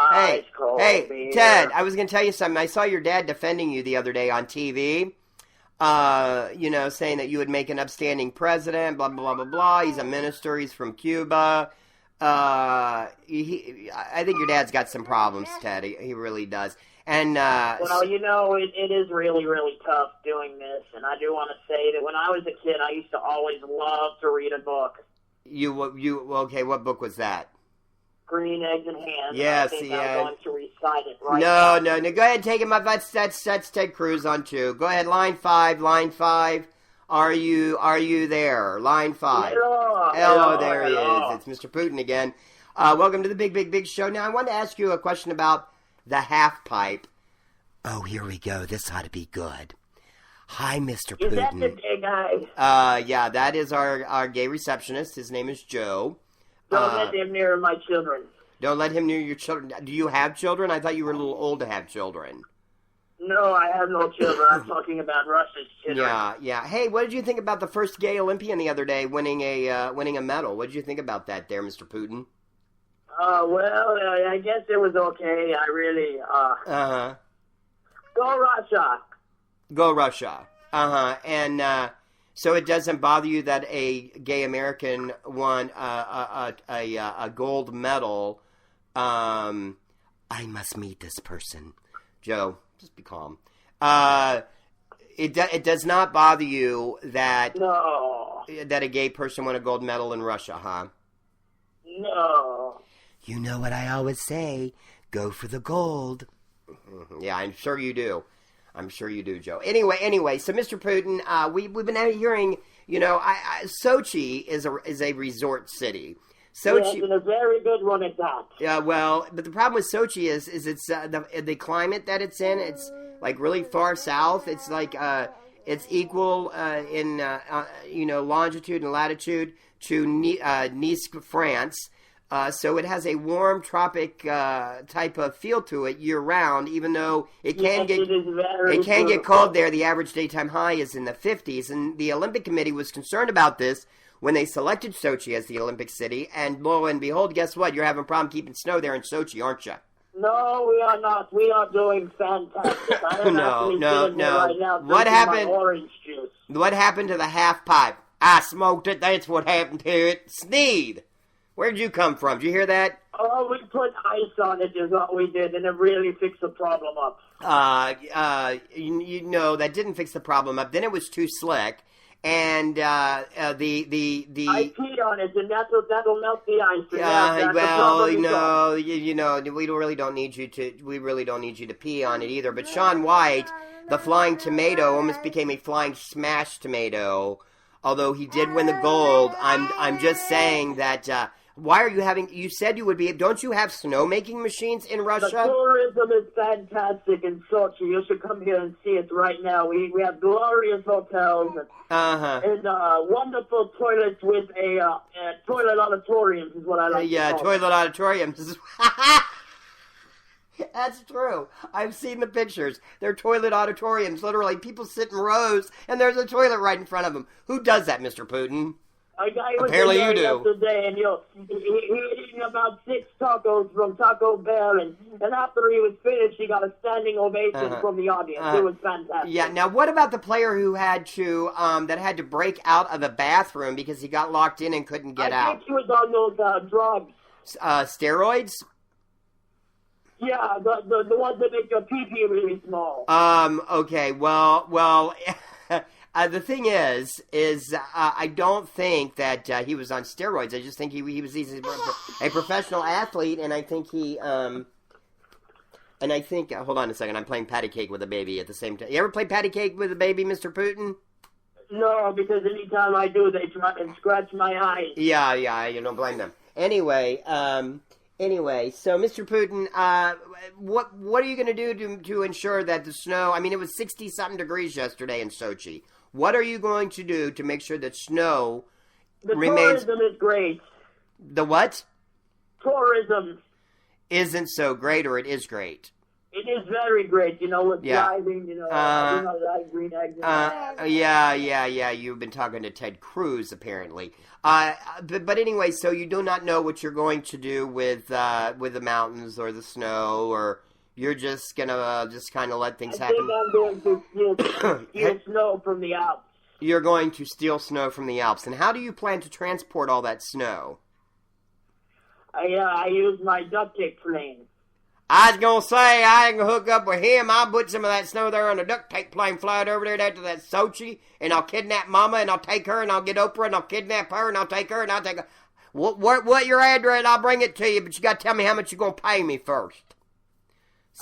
cold beer. Ted, I was going to tell you something. I saw your dad defending you the other day on TV. Saying that you would make an upstanding president, blah, blah, blah, blah, blah. He's a minister. He's from Cuba. I think your dad's got some problems, Ted. He really does. And, it is really, really tough doing this. And I do want to say that when I was a kid, I used to always love to read a book. Okay, what book was that? Green Eggs and Ham. Yes, I'm going to recite it right now. No. Go ahead and take him up. That's Ted Cruz on 2. Go ahead, line 5. Are you there? Line 5. Hello, there he is. It's Mr. Putin again. Welcome to the Big Show. Now, I wanted to ask you a question about the half pipe. Oh, here we go. This ought to be good. Hi, Mr. Putin. Is that the gay guy? Yeah, that is our gay receptionist. His name is Joe. Don't let him near my children. Don't let him near your children. Do you have children? I thought you were a little old to have children. No, I have no children. I'm talking about Russia's children. Yeah. Hey, what did you think about the first gay Olympian the other day winning a medal? What did you think about that there, Mr. Putin? I guess it was okay. I really, Go Russia! Go Russia. And, so it doesn't bother you that a gay American won a gold medal. I must meet this person. Joe, just be calm. It does not bother you that that a gay person won a gold medal in Russia, huh? No. You know what I always say, go for the gold. Yeah, I'm sure you do. I'm sure you do, Joe. Anyway, so Mr. Putin, we've been hearing, Sochi is a resort city. Sochi, yes, and a very good one at that. Yeah, well, but the problem with Sochi is it's the climate that it's in. It's like really far south. It's like it's equal in longitude and latitude to Nice, France. So it has a warm tropic type of feel to it year round, even though it can get cold there. The average daytime high is in the 50s, and the Olympic Committee was concerned about this when they selected Sochi as the Olympic city. And lo and behold, guess what? You're having a problem keeping snow there in Sochi, aren't you? No, we are not. We are doing fantastic. I am No. Right now What happened? My orange juice. What happened to the half pipe? I smoked it. That's what happened to it. Sneed. Where'd you come from? Did you hear that? Oh, we put ice on it is what we did, and it really fixed the problem up. That didn't fix the problem up. Then it was too slick, and I peed on it, and that'll melt the ice. We really don't need you to pee on it either. But Shaun White, the flying tomato, almost became a flying smash tomato. Although he did win the gold, I'm just saying that. Why are you having? You said you would be. Don't you have snowmaking machines in Russia? The tourism is fantastic in Sochi. You should come here and see it right now. We have glorious hotels and wonderful toilets with a toilet auditoriums is what I like. Yeah, to call toilet auditoriums. That's true. I've seen the pictures. They're toilet auditoriums. Literally, people sit in rows, and there's a toilet right in front of them. Who does that, Mr. Putin? A guy was Apparently you do. Yesterday, and he eating about 6 tacos from Taco Bell, and after he was finished, he got a standing ovation from the audience. It was fantastic. Yeah. Now, what about the player who had to break out of the bathroom because he got locked in and couldn't get out? I think he was on those drugs. Steroids. Yeah, the ones that make your pee-pee really small. Okay, well, the thing is I don't think that he was on steroids. I just think he's a professional athlete, and I think hold on a second, I'm playing patty cake with a baby at the same time. You ever play patty cake with a baby, Mr. Putin? No, because anytime I do, they try and scratch my eyes. Yeah, you don't blame them. Anyway, so Mr. Putin, what are you going to do to ensure that the snow, I mean, it was 60-something degrees yesterday in Sochi. What are you going to do to make sure that snow remains... The tourism is great. The what? Tourism. Isn't so great, or it is great? It is very great, with driving, like green eggs. Yeah, you've been talking to Ted Cruz, apparently. But anyway, so you do not know what you're going to do with the mountains or the snow, or you're just gonna just kind of let things happen? I think I'm going to steal snow from the Alps. You're going to steal snow from the Alps. And how do you plan to transport all that snow? I use my duct tape plane. I was going to say, I can hook up with him. I'll put some of that snow there on a duct tape plane, fly it over there to that Sochi, and I'll kidnap Mama, and I'll take her, and I'll get Oprah, and I'll kidnap her, and I'll take her, and I'll take her. What your address? I'll bring it to you, but you got to tell me how much you're going to pay me first.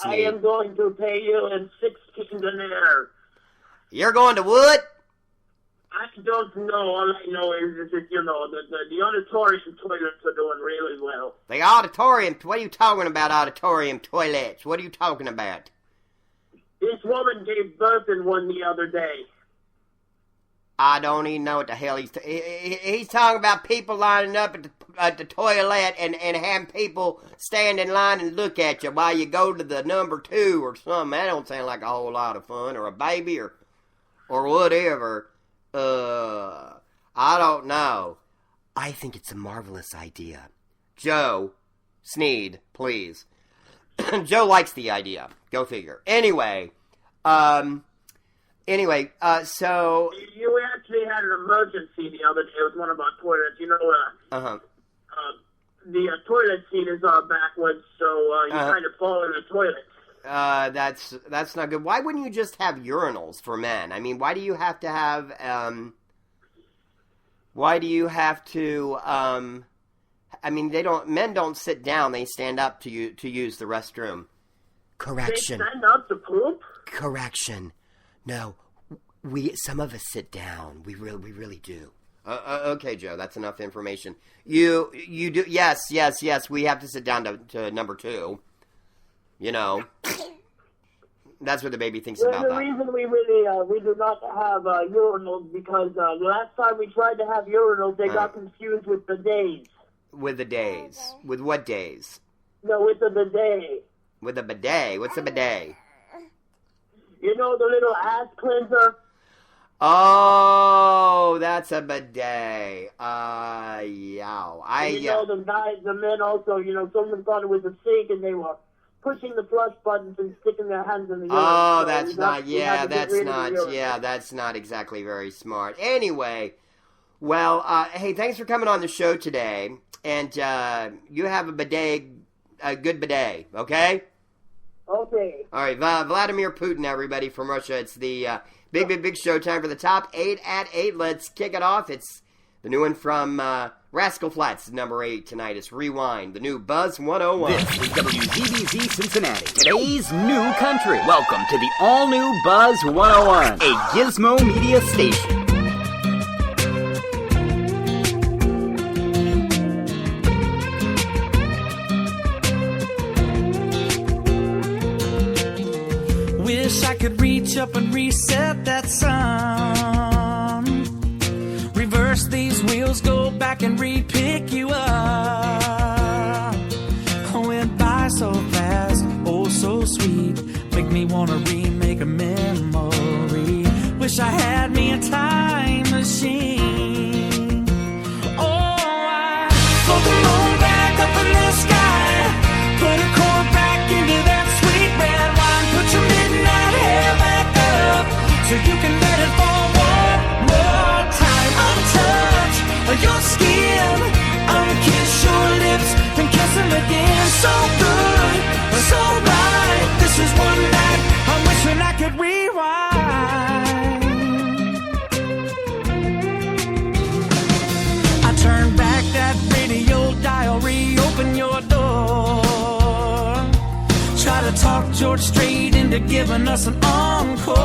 I am going to pay you in 16 dinar. You're going to what? I don't know. All I know is that, the auditorium toilets are doing really well. The auditorium? What are you talking about, auditorium toilets? What are you talking about? This woman gave birth in one the other day. I don't even know what the hell he's talking about. People lining up at the toilet and having people stand in line and look at you while you go to the number 2 or something. That don't sound like a whole lot of fun, or a baby, or whatever. I don't know. I think it's a marvelous idea. Joe, Sneed, please. Joe likes the idea. Go figure. Anyway, so... You actually had an emergency the other day with one of our toilets. The toilet seat is backwards, so you kind of fall in the toilet. That's not good. Why wouldn't you just have urinals for men? I mean, why do you have to have, men don't sit down, they stand up to use the restroom. Correction. They stand up to poop? Correction. No, some of us sit down. We really do. Okay, Joe, that's enough information. You do, yes, we have to sit down to number 2. That's what the baby thinks about that. The reason we do not have urinals because last time we tried to have urinals, they got confused with bidets. With the days? With what days? No, with the bidet. With a bidet? What's a bidet? You know the little ass cleanser? Oh, that's a bidet. The men also, someone thought it was a sink and they were pushing the flush buttons and sticking their hands in the urine. Oh, that's not exactly very smart. Anyway, well, hey, thanks for coming on the show today, and you have a good bidet, okay? Okay. All right, Vladimir Putin, everybody, from Russia. It's the big show time for the top 8 at 8. Let's kick it off. It's the new one from Rascal Flatts, number 8 tonight. It's Rewind, the new Buzz 101. This is WZBZ Cincinnati, today's new country. Welcome to the all-new Buzz 101, a Gizmo Media station. Wish I could reach up and reset that sun. Reverse these wheels, go back and re-pick you up. I went by so fast, oh so sweet. Make me wanna remake a memory. Wish I had me a time machine. Oh, I float the moon back up in the sky. Put a cord back into that sweet red wine. Put your midnight hair back up so you can let it fall one more time. Untouch your skin, unkiss your lips, and kiss them again. So good, so sword straight into giving us an encore.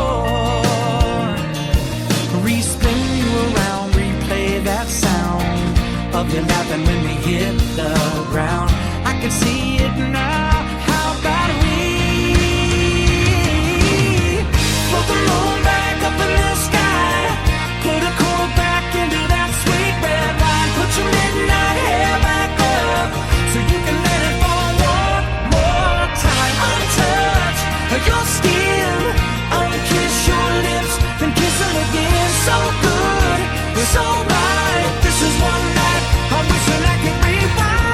Respin you around, replay that sound of you laughing when we hit the ground. I can see it now. How about we float the moon back up in the sky, put a cord back into that sweet red wine, put your midnight hair back up so you can let it fall one more time. Untouch your skin, unkiss your lips, then kiss them again. So good, so right. This is one night I'm wishing I could rewind.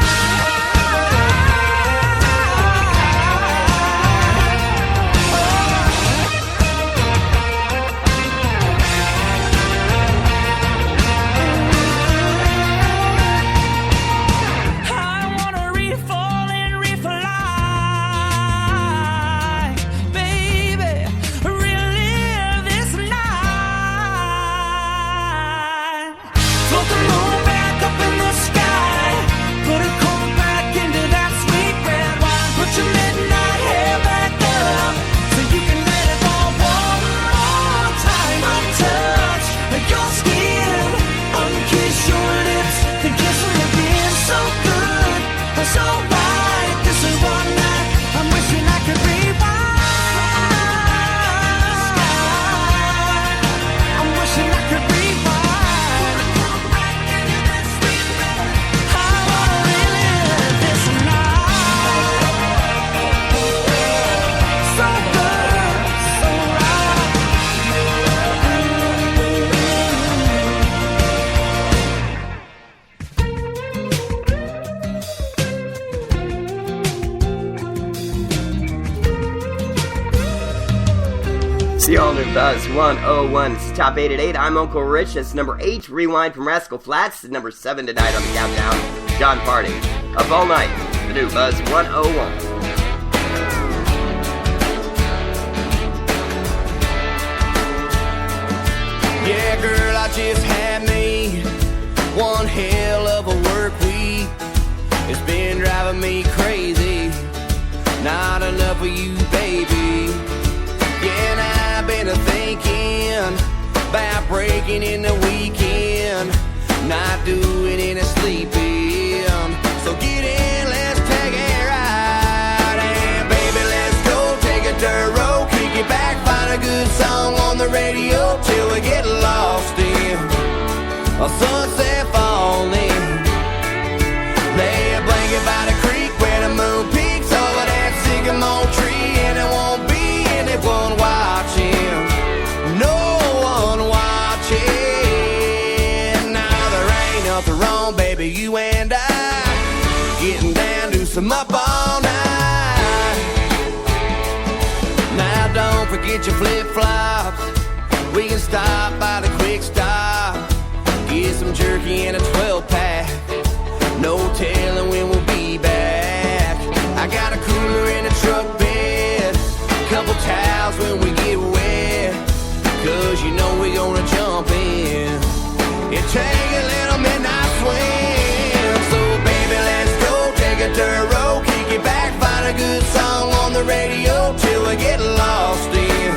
The all-new Buzz 101. It's the top 8 at 8. I'm Uncle Rich. It's number 8. Rewind from Rascal Flatts. It's number 7 tonight on the countdown. John Party. Up All Night. The new Buzz 101. Yeah, girl, I just had me one hell of a work week. It's been driving me crazy. Not enough of you, baby. Yeah, and I've been thinking about breaking in the weekend, not doing any sleeping. So get in, let's take a ride. And baby, let's go take a dirt road, kick it back, find a good song on the radio till we get lost in a sunset falling. Lay a blanket by the creek where the moon peaks over that sycamore tree, and it won't be anyone watching, no one watching. Now there ain't nothing wrong, baby, you and I getting down to some up all night. Now don't forget your flip-flops. We can stop by the quick stop, get some jerky and a 12-pack. No telling when we'll be back. I got a cooler in the truck bed, couple towels when we get wet, 'cause you know we gonna jump in and take a little midnight swim. So baby, let's go take a dirt road, kick it back, find a good song on the radio till we get lost in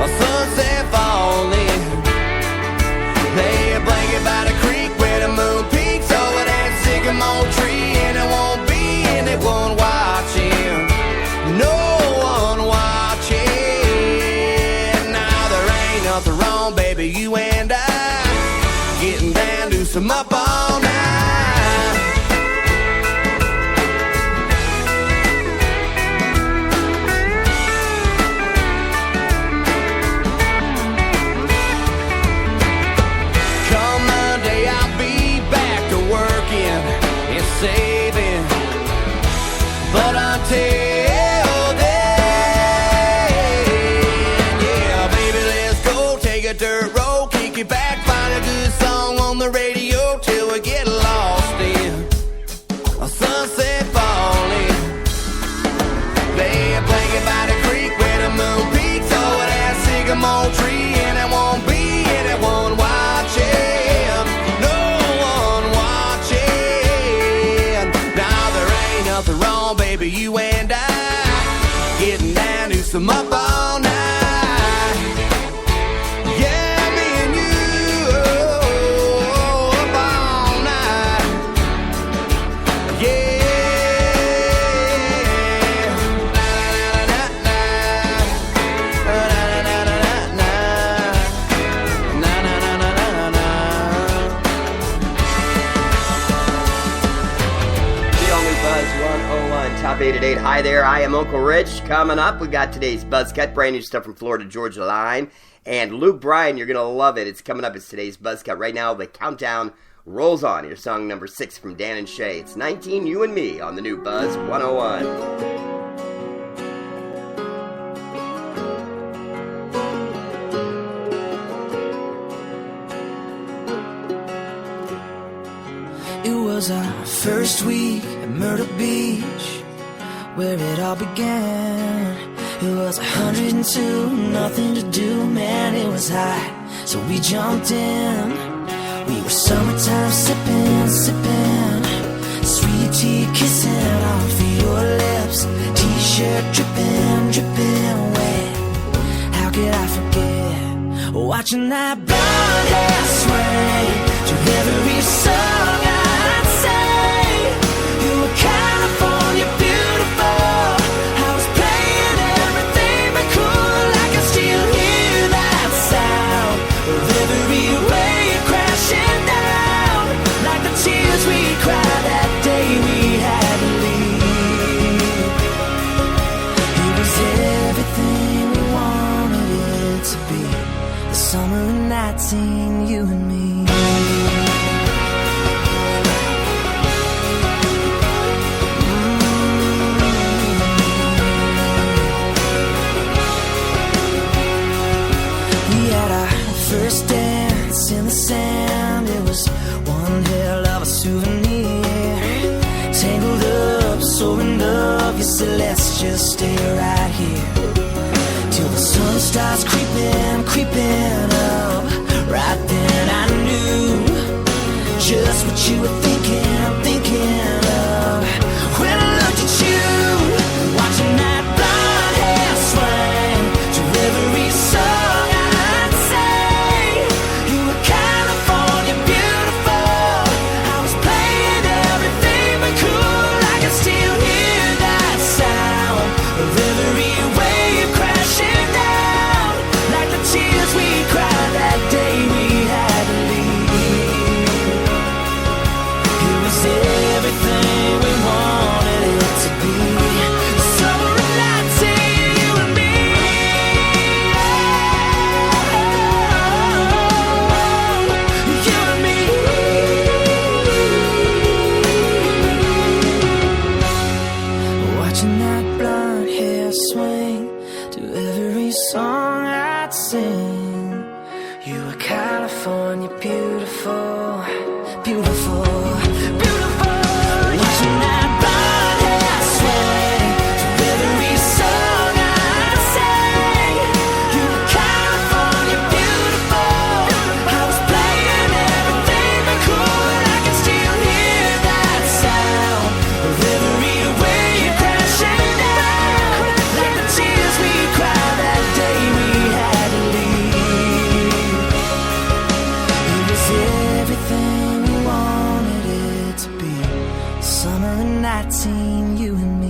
a sunset falling. Lay a blanket by the creek where the moon peaks over that sycamore tree, and it won't be anyone watching, no one watching. Now there ain't nothing wrong, baby, you and I getting down to some up all night. Come Monday, I'll be back to working and saving, but until then, yeah, baby, let's go take a dirt road, kick it back, find a good song on the radio till we get kiss them up all night. Yeah, me and you up all night. Yeah. Top 8 at 8. Hi there, I am Uncle Rich. Coming up, we got today's Buzz Cut, brand new stuff from Florida Georgia Line. And Luke Bryan, you're going to love it. It's coming up. It's today's Buzz Cut. Right now, the countdown rolls on. Your song number 6 from Dan and Shay. It's 19, You and Me on the new Buzz 101. It was our first week at Myrtle Beach, where it all began. It was 102, nothing to do, man, it was hot, so we jumped in. We were summertime sipping, sweet tea kissing off your lips, t-shirt dripping, dripping wet. How could I forget watching that blonde hair sway to every song I'd say? You were California beautiful. I was playing everything but cool. I can still hear that sound of every wave crashing down, like the tears we cried that day we had to leave. It was everything we wanted it to be. The summer of 19, you and me. First dance in the sand, it was one hell of a souvenir. Tangled up, so in love, you said let's just stay right here till the sun starts creeping, creeping up. Right then I knew just what you were thinking, thinking of. When I looked at you, watching that blonde hair swing to every song I'd say. You were California beautiful. I was playing everything but cool. I can still hear that sound of every wave crashing down, like the tears we cried that day we had to leave. It was everything we wanted it to be. The summer of 19, you and me. You and me. Watching that blonde hair swing to every song I'd sing. You were California beautiful, beautiful, beautiful. Watching that blonde hair swing to every song I'd sing. You were California beautiful. I was playing everything but cool. I can still hear that sound of every wave crashing down, like the tears we cried that day we had to leave. It was everything we wanted it to be. Summer of 19, you and me.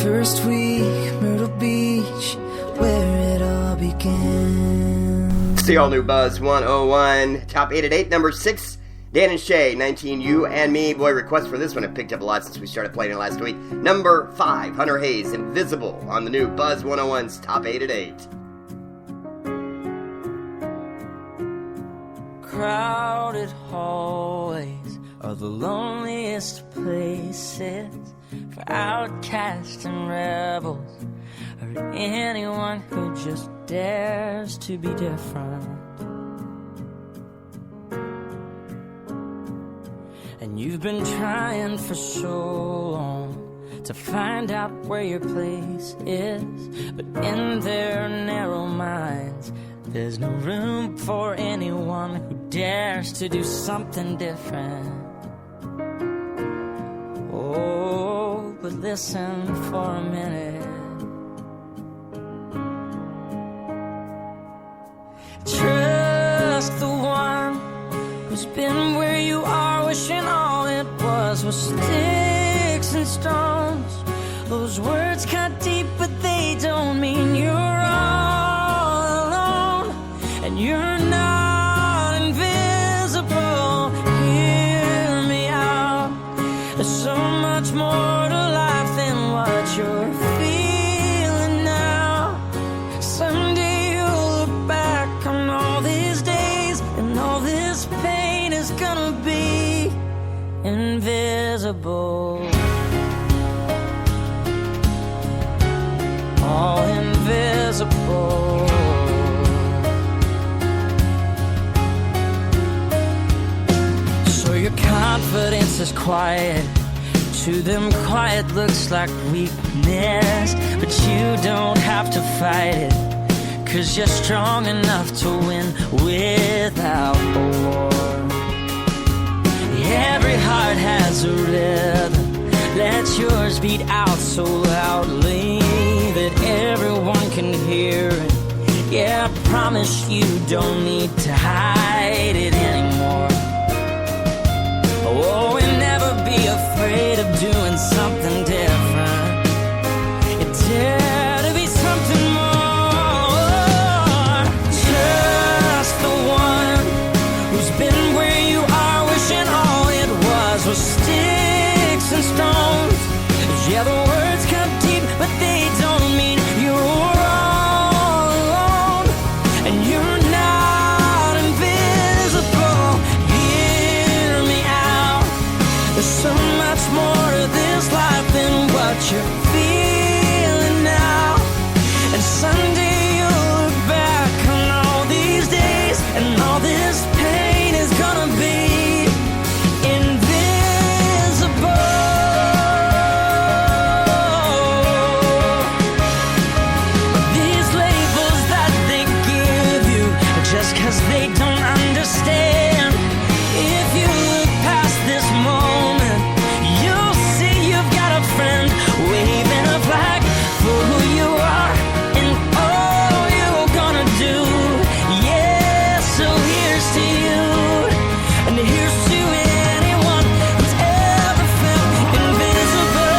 First week, Myrtle Beach, where it all began. It's the all-new Buzz 101. Top 8 at 8, number 6. Dan and Shay, 19, You and Me. Boy, requests for this one have picked up a lot since we started playing it last week. Number 5, Hunter Hayes, Invisible, on the new Buzz 101's Top 8 at 8. Crowded hallways are the loneliest places for outcasts and rebels, or anyone who just dares to be different. And you've been trying for so long to find out where your place is, but in their narrow minds there's no room for anyone who dares to do something different. would listen for a minute. Trust the one who's been where you are, wishing all it was sticks and stones. Those words cut deep, but they don't mean you're all alone. And you're not invisible. Hear me out. There's so much more to life than what you're feeling now. Someday you'll look back on all these days, and all this pain is gonna be invisible. All invisible. So your confidence is quiet. To them quiet looks like weakness, but you don't have to fight it, 'cause you're strong enough to win without a war. Every heart has a rhythm. Let yours beat out so loudly that everyone can hear it. Yeah, I promise you don't need to hide it anymore. Oh, and never be afraid of doing something different. And dare to be something more. Trust the one who's been where you are, wishing all it was sticks and stones. Yeah, the words come deep, but they don't mean you're all alone. And you're not invisible. Hear me out. There's so much more to this life than what you're feeling now. And someday you'll look back on all these days, and all this pain is gonna be they don't understand. If you look past this moment, you'll see you've got a friend waving a flag for who you are and all you're gonna do. Yeah, so here's to you, and here's to anyone who's ever felt invisible.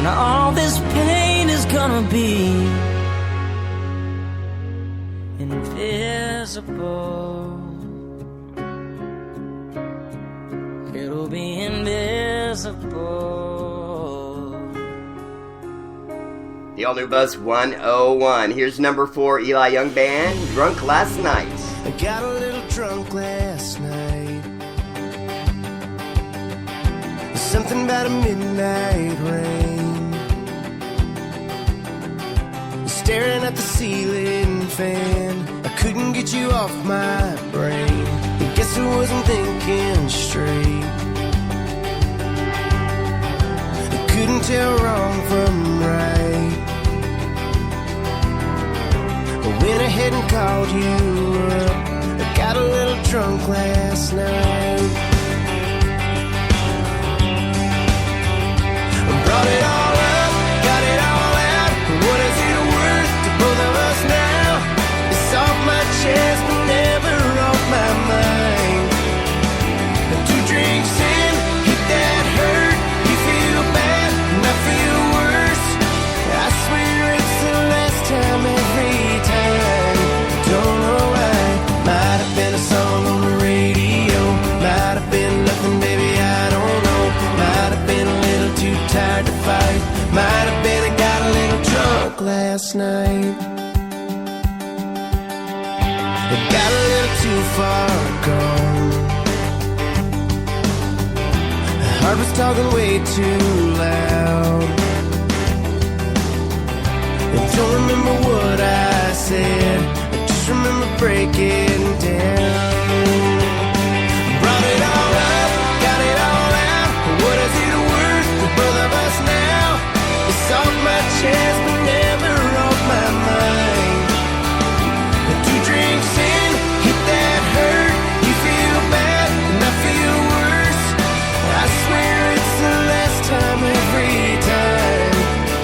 All this pain is gonna be invisible. It'll be invisible. The all-new Buzz 101. Here's number 4, Eli Young Band, Drunk Last Night. I got a little drunk last night. There's something about a midnight rain. Staring at the ceiling fan, I couldn't get you off my brain. I guess I wasn't thinking straight. I couldn't tell wrong from right. I went ahead and called you up. I got a little drunk last night. I brought it all up, got it all out. What is it worth to both of us now? It's off my chest, but never off my mind. 2 drinks in, hit that hurt. You feel bad, and I feel worse. I swear it's the last time every time. Don't know why. Might have been a song on the radio. Might have been nothing, baby, I don't know. Might have been a little too tired to fight. Might have been I got a little drunk last night. I got a little too far gone. heart was talking way too loud. I don't remember what I said, I just remember breaking down. Brought it all up, got it all out. What is it worth to both of us now? It's off my chest but never off my mind. 2 drinks in, hit that hurt. You feel bad and I feel worse. I swear it's the last time every time.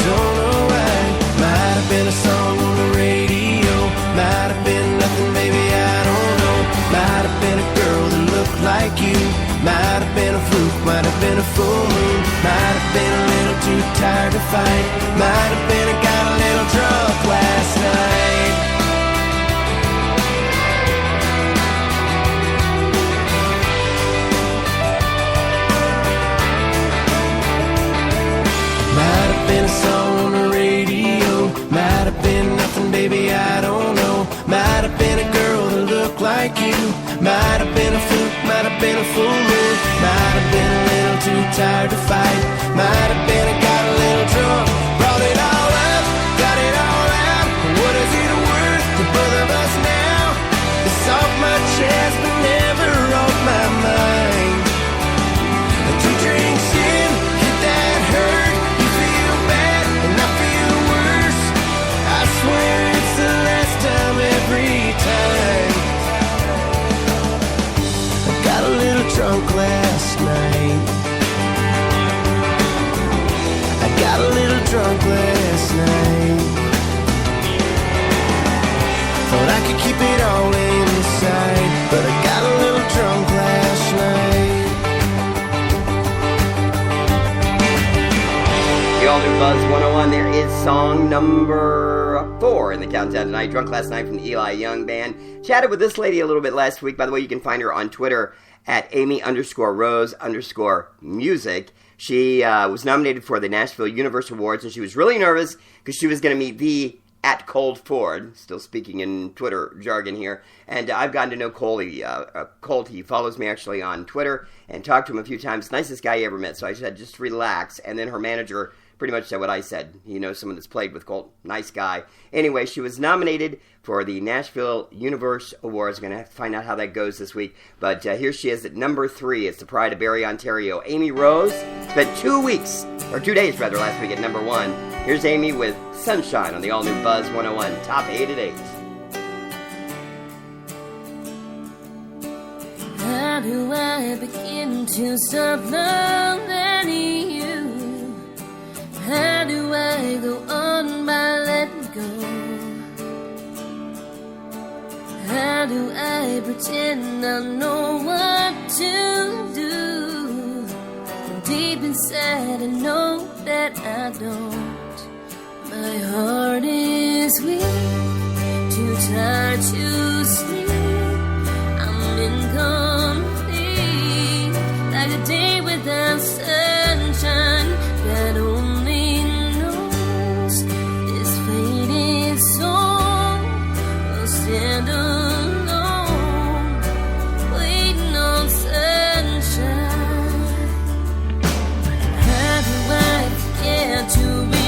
Don't know why. Might have been a song on the radio, might have been nothing, baby, I don't know. Might have been a girl that looked like you, might have been a fluke, might have been a full moon, might have been a little too tired to fight, might have been I got a little drunk last night. Might have been a song on the radio, might have been nothing, baby, I don't know. Might have been a girl that looked like you, might have been a fluke, might have been a full moon, might have been a little too tired to fight, might have been I got a little drunk. Brought it all up, got it all out. What is it worth to both of us now? It's off my chest but never off my mind. 2 drinks in, hit that hurt. You feel bad and I feel worse. I swear it's the last time every time. I got a little drunk last night. I got a little drunk last night. Thought I could keep it all inside, but I got a little drunk last night. The all-new Buzz 101, there is song number 4 in the countdown tonight. Drunk Last Night from the Eli Young Band. Chatted with this lady a little bit last week. By the way, you can find her on Twitter at Amy_Rose_music. She was nominated for the Nashville Universe Awards, and she was really nervous because she was going to meet the at Cold Ford, still speaking in Twitter jargon here, and I've gotten to know Colt. He follows me actually on Twitter, and talked to him a few times. Nicest guy you ever met, so I said, just relax, and then her manager pretty much said what I said. You know, someone that's played with Colt, nice guy. Anyway, she was nominated for the Nashville Universe Awards. Going to have to find out how that goes this week, but here she is at number 3. It's the pride of Barrie, Ontario. Amy Rose spent 2 weeks, or 2 days rather, last week at number 1. Here's Amy with Sunshine on the all-new Buzz 101, top 8 at 8. How do I begin to stop loving you? How do I go on by letting go? How do I pretend I know what to do? Deep inside I know that I don't. My heart is weak, too tired to sleep. I'm incomplete, like a day without sunshine. God only knows this faded soul will stand alone, waiting on sunshine. How do I get to remember?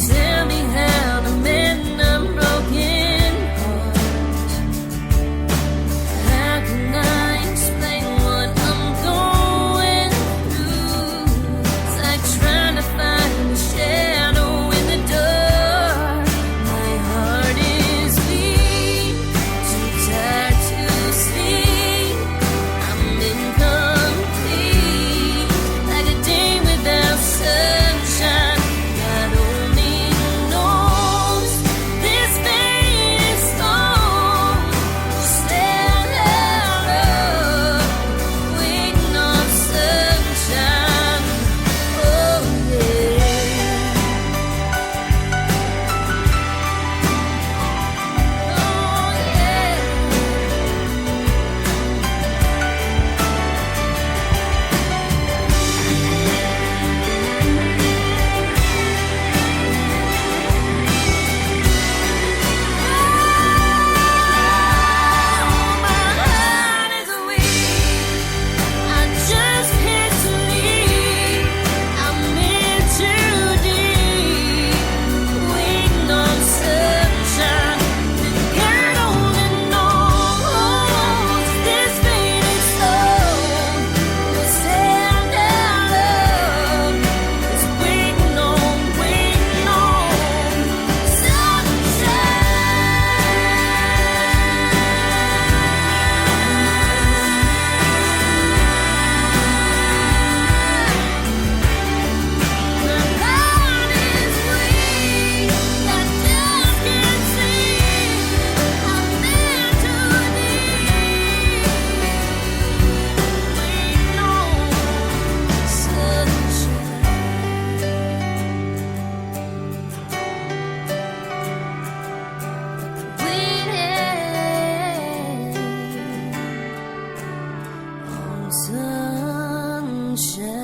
Tell me how to mend sunshine.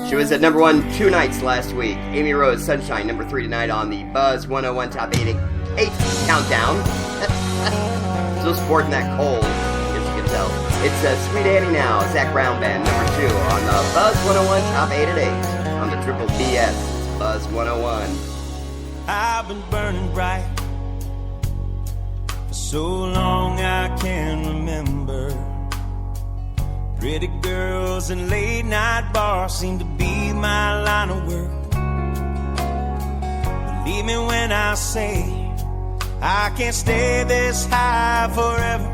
She was at number 1 2 nights last week. Amy Rose, Sunshine, number 3 tonight on the Buzz 101 Top 8 countdown. Still sporting that cold, as you can tell. It's Sweet Annie now, Zach Brown Band, number 2 on the Buzz 101 Top 8 at 8 on the Triple BS Buzz 101. I've been burning bright for so long I can remember. Pretty girls and late night bars seem to be my line of work. Believe me when I say I can't stay this high forever.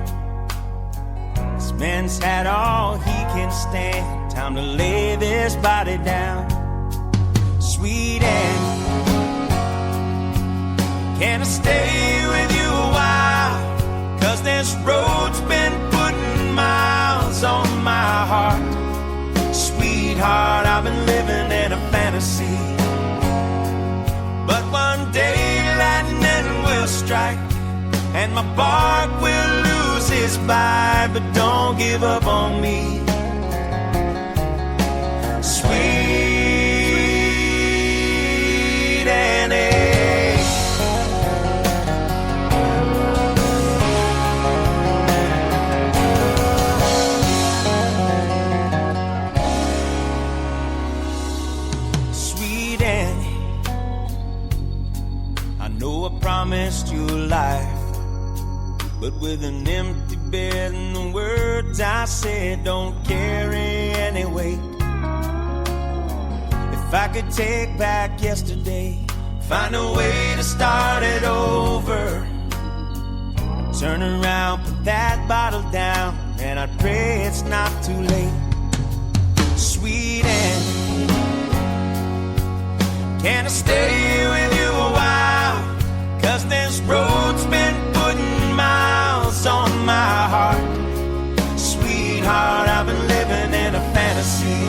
This man's had all he can stand. Time to lay this body down. Sweet Annie, can I stay with you a while? 'Cause this road's been putting miles on my heart. Sweetheart, I've been living in a fantasy. But one day lightning will strike and my bark will lose its bite. But don't give up on me, Sweet Annie. Sweet Annie, I know I promised you life, but with an empty bed and the words I said don't carry any weight. If I could take back yesterday, find a way to start it over, turn around, put that bottle down, and I pray it's not too late. Sweet Annie, can I stay with you a while? 'Cause this road's been putting miles on my heart. Sweetheart, I've been living in a fantasy.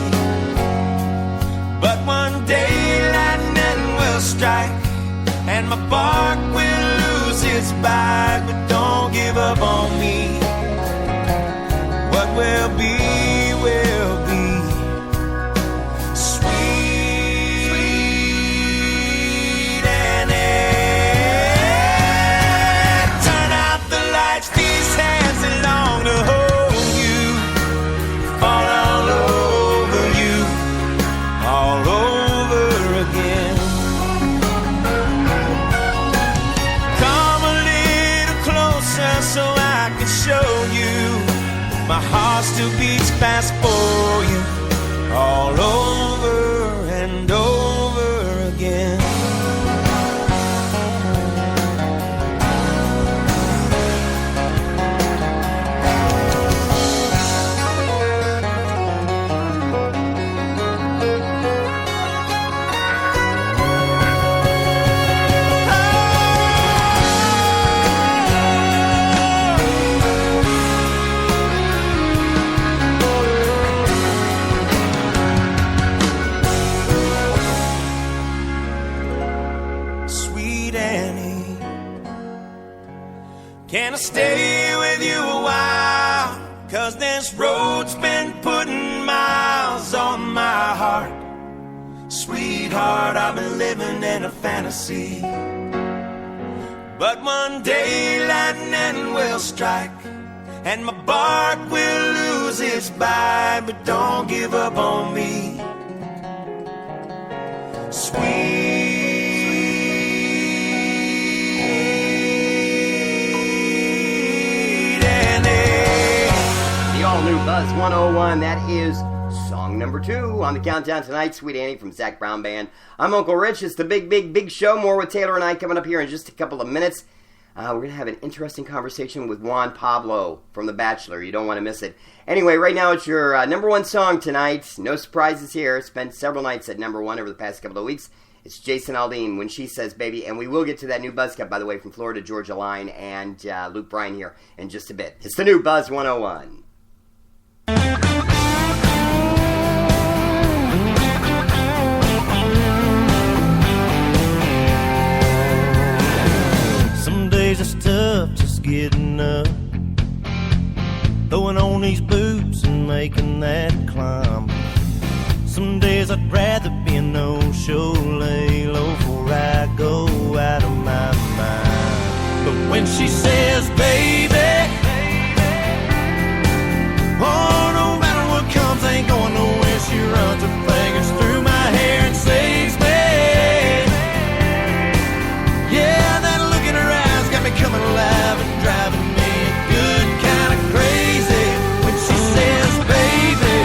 But one day lightning will strike and my bark will lose its bite. But don't give up on me. What will be, will be. Sweet Annie, turn out the lights, these hands belong to hold you. Fall all over you, all over again. Come a little closer so I can show you my heart still beats fast for you, all over and over again. Sweet Annie, can I stay with you a while? 'Cause this road's been putting miles on my heart. Sweetheart, I've been living in a fantasy. But one day lightning will strike and my bark will lose its bite. But don't give up on me, Sweet all-new Buzz 101. That is song number 2 on the countdown tonight, Sweet Annie from Zach Brown Band. I'm Uncle Rich. It's the big show. More with Taylor and I coming up here in just a couple of minutes. We're going to have an interesting conversation with Juan Pablo from The Bachelor. You don't want to miss it. Anyway, right now it's your number 1 song tonight. No surprises here. Spent several nights at number 1 over the past couple of weeks. It's Jason Aldean, When She Says Baby. And we will get to that new Buzz Cut, by the way, from Florida Georgia Line and Luke Bryan here in just a bit. It's the new Buzz 101. Some days it's tough just getting up, throwing on these boots and making that climb. Some days I'd rather be a no-show, lay low before I go out of my mind. But when she says, baby, oh, no matter what comes, I ain't going nowhere. She runs her fingers through my hair and saves me. Yeah, that look in her eyes got me coming alive and driving me good kind of crazy. When she says, baby,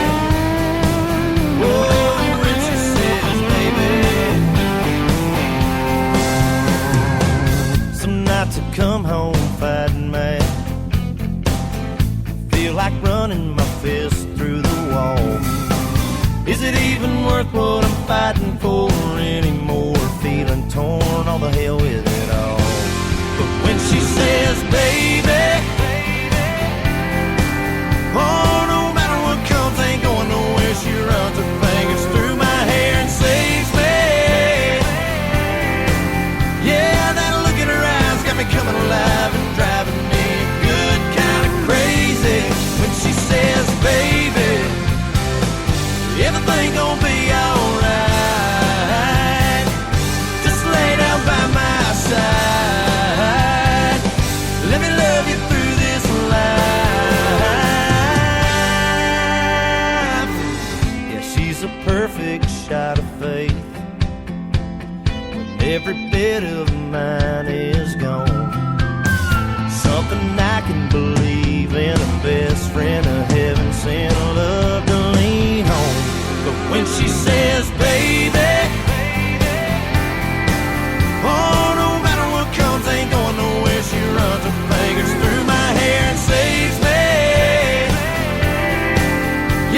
oh, when she says, baby. Some nights I come home fighting mad, feel like running my fist through the wall. Is it even worth what I'm fighting for anymore? Feeling torn, all the hell with it all. But when she says, baby, oh, no matter what comes, I ain't going nowhere. She runs her fingers through my hair and saves me. Yeah, that look in her eyes got me coming alive and driving me good kind of crazy. When she says, baby, everything gonna be alright. Just lay down by my side. Let me love you through this life. Yeah, she's a perfect shot of faith when every bit of mine is gone. Something I can believe in, a best friend, a heaven sent love to lean on. But when she says, baby, oh, no matter what comes, I ain't going nowhere. She runs her fingers through my hair and saves me.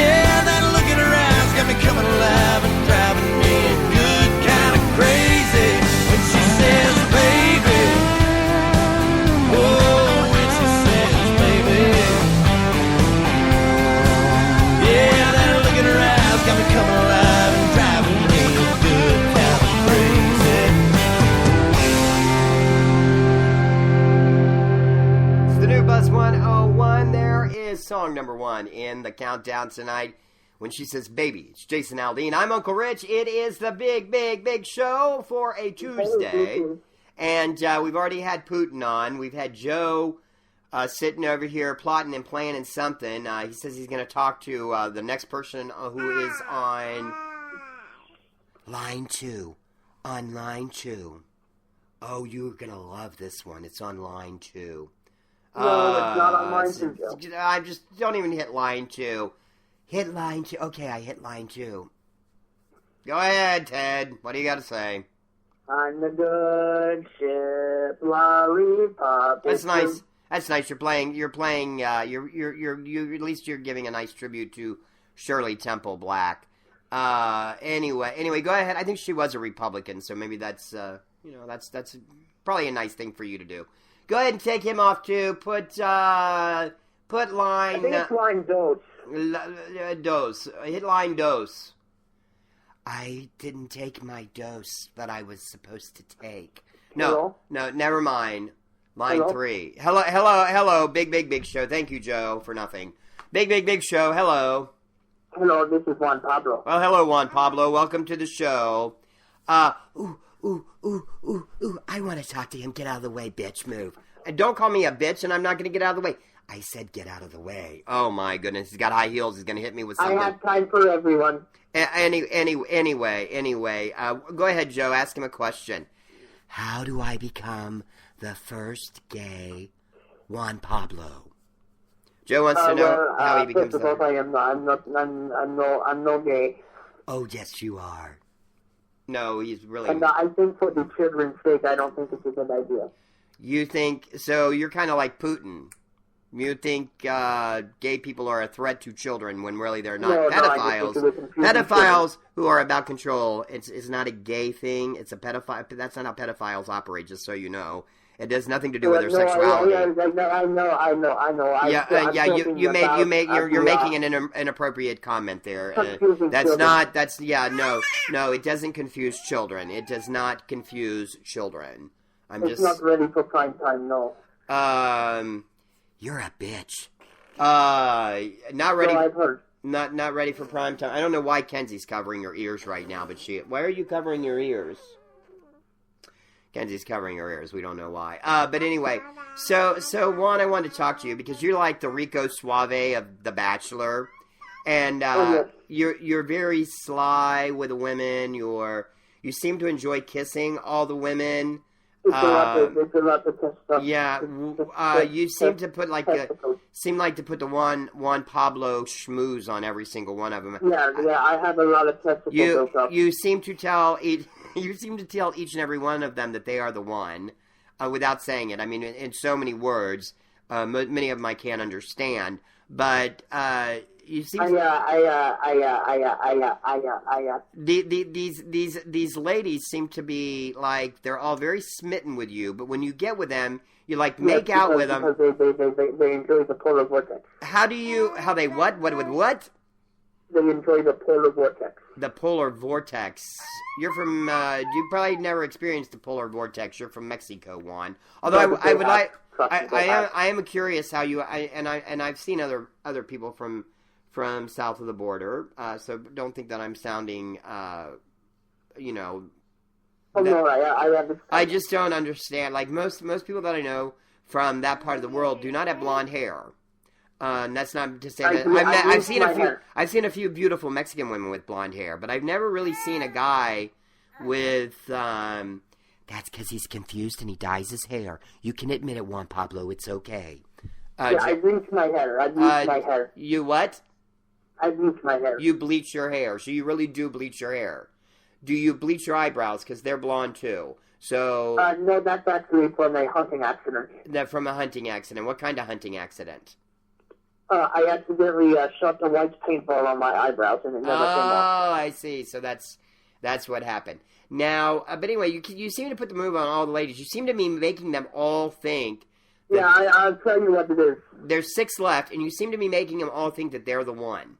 Yeah, that look in her eyes got me coming alive and driving me good kind of crazy. When she says, baby, oh, when she says, baby, yeah, that look in her eyes got me coming alive and driving me good kind of crazy. It's the new Buzz 101. There is song number 1 in the countdown tonight. When she says, baby, it's Jason Aldean. I'm Uncle Rich. It is the big, big, big show for a Tuesday. And we've already had Putin on. We've had Joe sitting over here plotting and planning something. He says he's going to talk to the next person who is on line 2. On line 2. Oh, you're going to love this one. It's on line 2. No, it's not on line 2, Joe. I just don't even hit line 2. Hit line 2. Okay, I hit line 2. Go ahead, Ted. What do you got to say? On the good ship, lollipop. That's nice. That's nice. You're at least you're giving a nice tribute to Shirley Temple Black. Anyway, go ahead. I think she was a Republican, so maybe that's that's probably a nice thing for you to do. Go ahead and take him off too. Put line. I think it's line dose. Dose. Hit line dose. I didn't take my dose that I was supposed to take. No, never mind. Line 3. Hello, big show. Thank you, Joe, for nothing. Big show. Hello. Hello, this is Juan Pablo. Well, hello, Juan Pablo. Welcome to the show. I want to talk to him. Get out of the way, bitch. Move. And don't call me a bitch, and I'm not going to get out of the way. I said get out of the way. Oh, my goodness. He's got high heels. He's going to hit me with something. I have time for everyone. Anyway, go ahead, Joe. Ask him a question. How do I become the first gay Juan Pablo? Joe wants to know how he becomes. First of all, I'm no gay. Oh, yes, you are. No, he's really. And I think for the children's sake, I don't think it's a good idea. You think so? You're kind of like Putin. You think gay people are a threat to children when really they're not. No, pedophiles who are about control. It's not a gay thing. It's a pedophile. That's not how pedophiles operate. Just so you know, it has nothing to do with their sexuality. I know. You're making an inappropriate comment there. No. It doesn't confuse children. It does not confuse children. It's not ready for prime time. No. You're a bitch. Not ready. No, I've heard. Not ready for prime time. I don't know why Kenzie's covering her ears right now, but why are you covering your ears? Kenzie's covering her ears. We don't know why. But anyway, so Juan, I wanted to talk to you because you're like the Rico Suave of The Bachelor, and you're very sly with the women. You seem to enjoy kissing all the women. Yeah, you seem to put to put the Juan Pablo schmooze on every single one of them. Yeah, I have a lot of testicles built up. You seem to tell each and every one of them that they are the one, without saying it. I mean, in so many words, many of them I can't understand, but you seem these ladies seem to be like they're all very smitten with you, but when you get with them, you like make out with them. Because they enjoy the polar vortex. How they what? They enjoy the polar vortex. The polar vortex. You're from, you probably never experienced the polar vortex. You're from Mexico, Juan. Although I am curious how you, I've seen other people from south of the border, so don't think that I'm sounding, I just don't understand. Like most people that I know from that part of the world do not have blonde hair. And that's not to say that I've seen a few beautiful Mexican women with blonde hair, but I've never really seen a guy with that's because he's confused and he dyes his hair. You can admit it, Juan Pablo. It's okay. I bleach my hair. You what? I bleach my hair. You bleach your hair, so you really do bleach your hair. Do you bleach your eyebrows because they're blonde too? So no, that's actually from a hunting accident. From a hunting accident. What kind of hunting accident? I accidentally shot the white paintball on my eyebrows, and it never came off. Oh, I see. So that's what happened. Now, but anyway, you seem to put the move on all the ladies. You seem to be making them all think. Yeah, I'll tell you what it is. There's 6 left, and you seem to be making them all think that they're the one.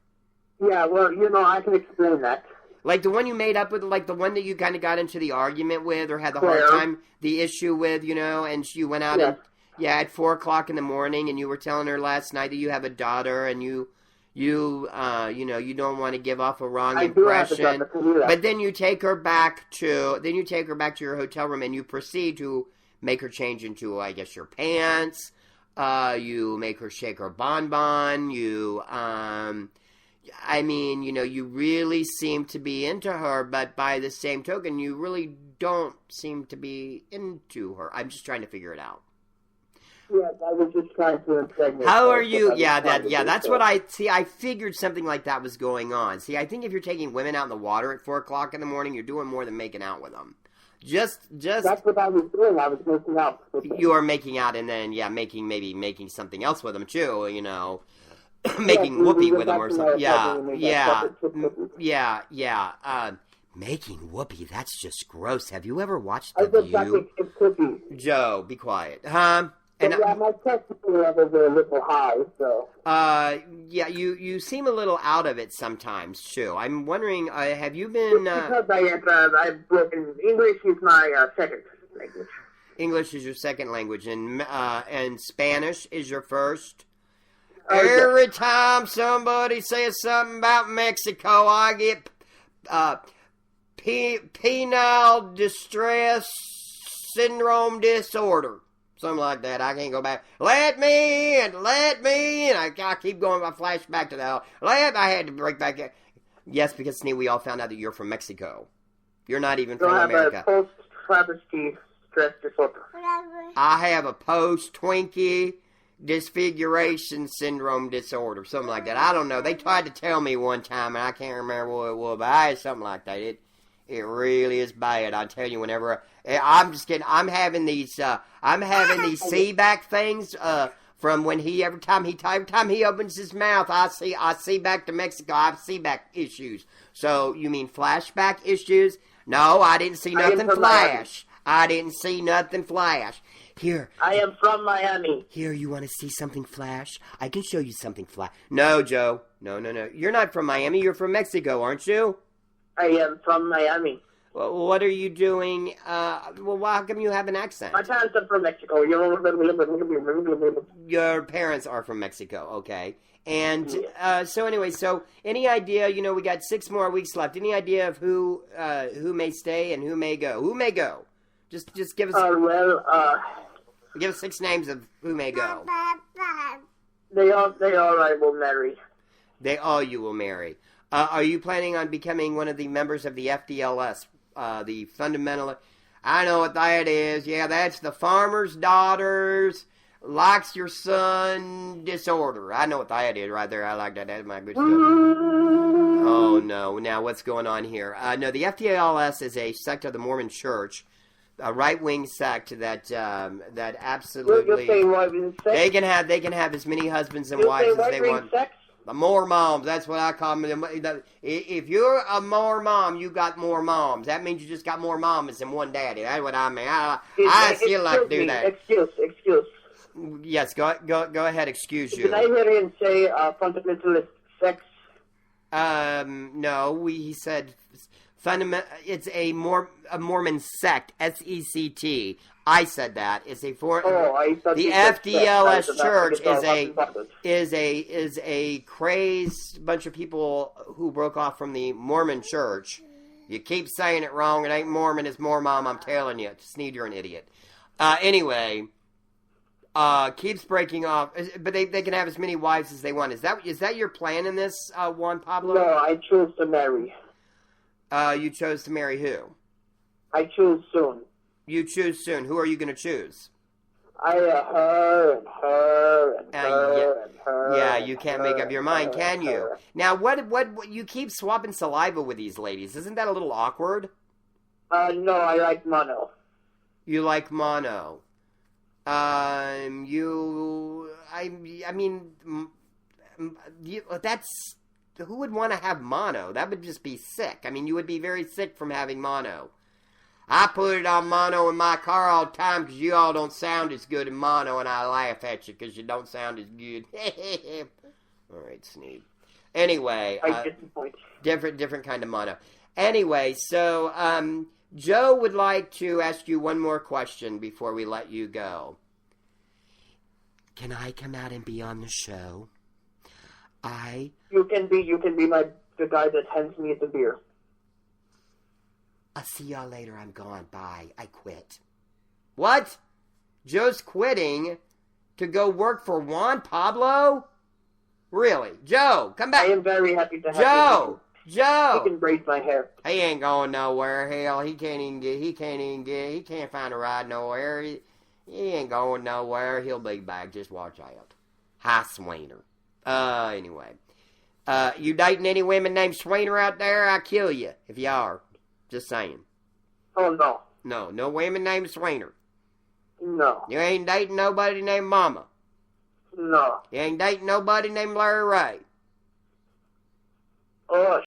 Yeah, well, I can explain that. Like the one you made up with, like the one that you kind of got into the argument with or had the hard time, the issue with, and you went out and... Yeah, at 4 o'clock in the morning, and you were telling her last night that you have a daughter, and you don't want to give off a wrong impression. But then you take her back to your hotel room, and you proceed to make her change into, I guess, your pants. You make her shake her bonbon. You really seem to be into her, but by the same token, you really don't seem to be into her. I'm just trying to figure it out. Yes, I was just trying to impregnate. How are you? That's what I see. I figured something like that was going on. See, I think if you're taking women out in the water at 4 o'clock in the morning, you're doing more than making out with them. Just. That's what I was doing. I was making out. You are making out, and then making something else with them too. Making whoopee with them or something. Making whoopee. That's just gross. Have you ever watched The View? Joe, be quiet, huh? And my testosterone levels are a little high, so... you seem a little out of it sometimes, too. I'm wondering, have you been... Because I've broken... English is my second language. English is your second language, and Spanish is your first? Every time somebody says something about Mexico, I get penile distress syndrome disorder. Something like that. I can't go back. Let me in. And I keep going. I flash back to that. I had to break back. Yes, because, Snee, we all found out that you're from Mexico. You're not even from America. I have a post-travesty stress disorder. I have a post-Twinkie disfiguration syndrome disorder. Something like that. I don't know. They tried to tell me one time, and I can't remember what it was, but I had something like that. It really is bad. I tell you, whenever I'm just kidding. I'm having these seaback things from when every time he opens his mouth, I see back to Mexico. I have seaback issues. So you mean flashback issues? No, I didn't see nothing flash. I didn't see nothing flash. Here. I am from Miami. Here, you want to see something flash? I can show you something flash. No, Joe. No. You're not from Miami. You're from Mexico, aren't you? I am from Miami. What are you doing? Well, how come you have an accent? My parents are from Mexico. Your parents are from Mexico, okay. And so anyway, so any idea, we got 6 more weeks left. Any idea of who may stay and who may go? Who may go? Just give us give us 6 names of who may go. They all I will marry. You will marry. Are you planning on becoming one of the members of the FDLS, the fundamental? I know what that is. Yeah, that's the farmer's daughters. Likes your son disorder. I know what that is right there. I like that. That's my good stuff. Oh, no. Now, what's going on here? No, the FDLS is a sect of the Mormon Church, a right-wing sect that absolutely... They can have as many husbands and wives as they want. The more moms, that's what I call them. If you're a more mom, you got more moms. That means you just got more mamas than one daddy. That's what I mean. I still like to do that. Excuse. Yes, go ahead. Excuse you. Did I hear him say fundamentalist sex? No. He said it's a Mormon sect. SECT. I said that. It's a the FDLS church is a crazed bunch of people who broke off from the Mormon church. You keep saying it wrong. It ain't Mormon. It's Mormon. I'm telling you. Sneed, you're an idiot. Anyway. Keeps breaking off, but they can have as many wives as they want. Is that your plan in this, Juan Pablo? No, I chose to marry. You chose to marry who? I choose soon. You choose soon. Who are you going to choose? Her and her. Yeah, you can't make up your mind, can you? Now, what you keep swapping saliva with these ladies? Isn't that a little awkward? No, I like mono. You like mono. That's, who would want to have mono? That would just be sick. I mean, you would be very sick from having mono. I put it on mono in my car all the time because you all don't sound as good in mono, and I laugh at you because you don't sound as good. All right, Sneed. Anyway, different kind of mono. Anyway, so, Joe would like to ask you one more question before we let you go. Can I come out and be on the show? You can be the guy that hands me the beer. I'll see y'all later. I'm gone. Bye. I quit. What? Joe's quitting to go work for Juan Pablo? Really? Joe, come back. I am very happy to have you. Joe! He can braid my hair. He ain't going nowhere. Hell, he can't find a ride nowhere. He ain't going nowhere. He'll be back. Just watch out. Hi, Swainer. Anyway. You dating any women named Swainer out there? I'll kill you if you are. Just saying. Oh, no. No women named Swainer. No. You ain't dating nobody named Mama. No. You ain't dating nobody named Larry Ray. Oh,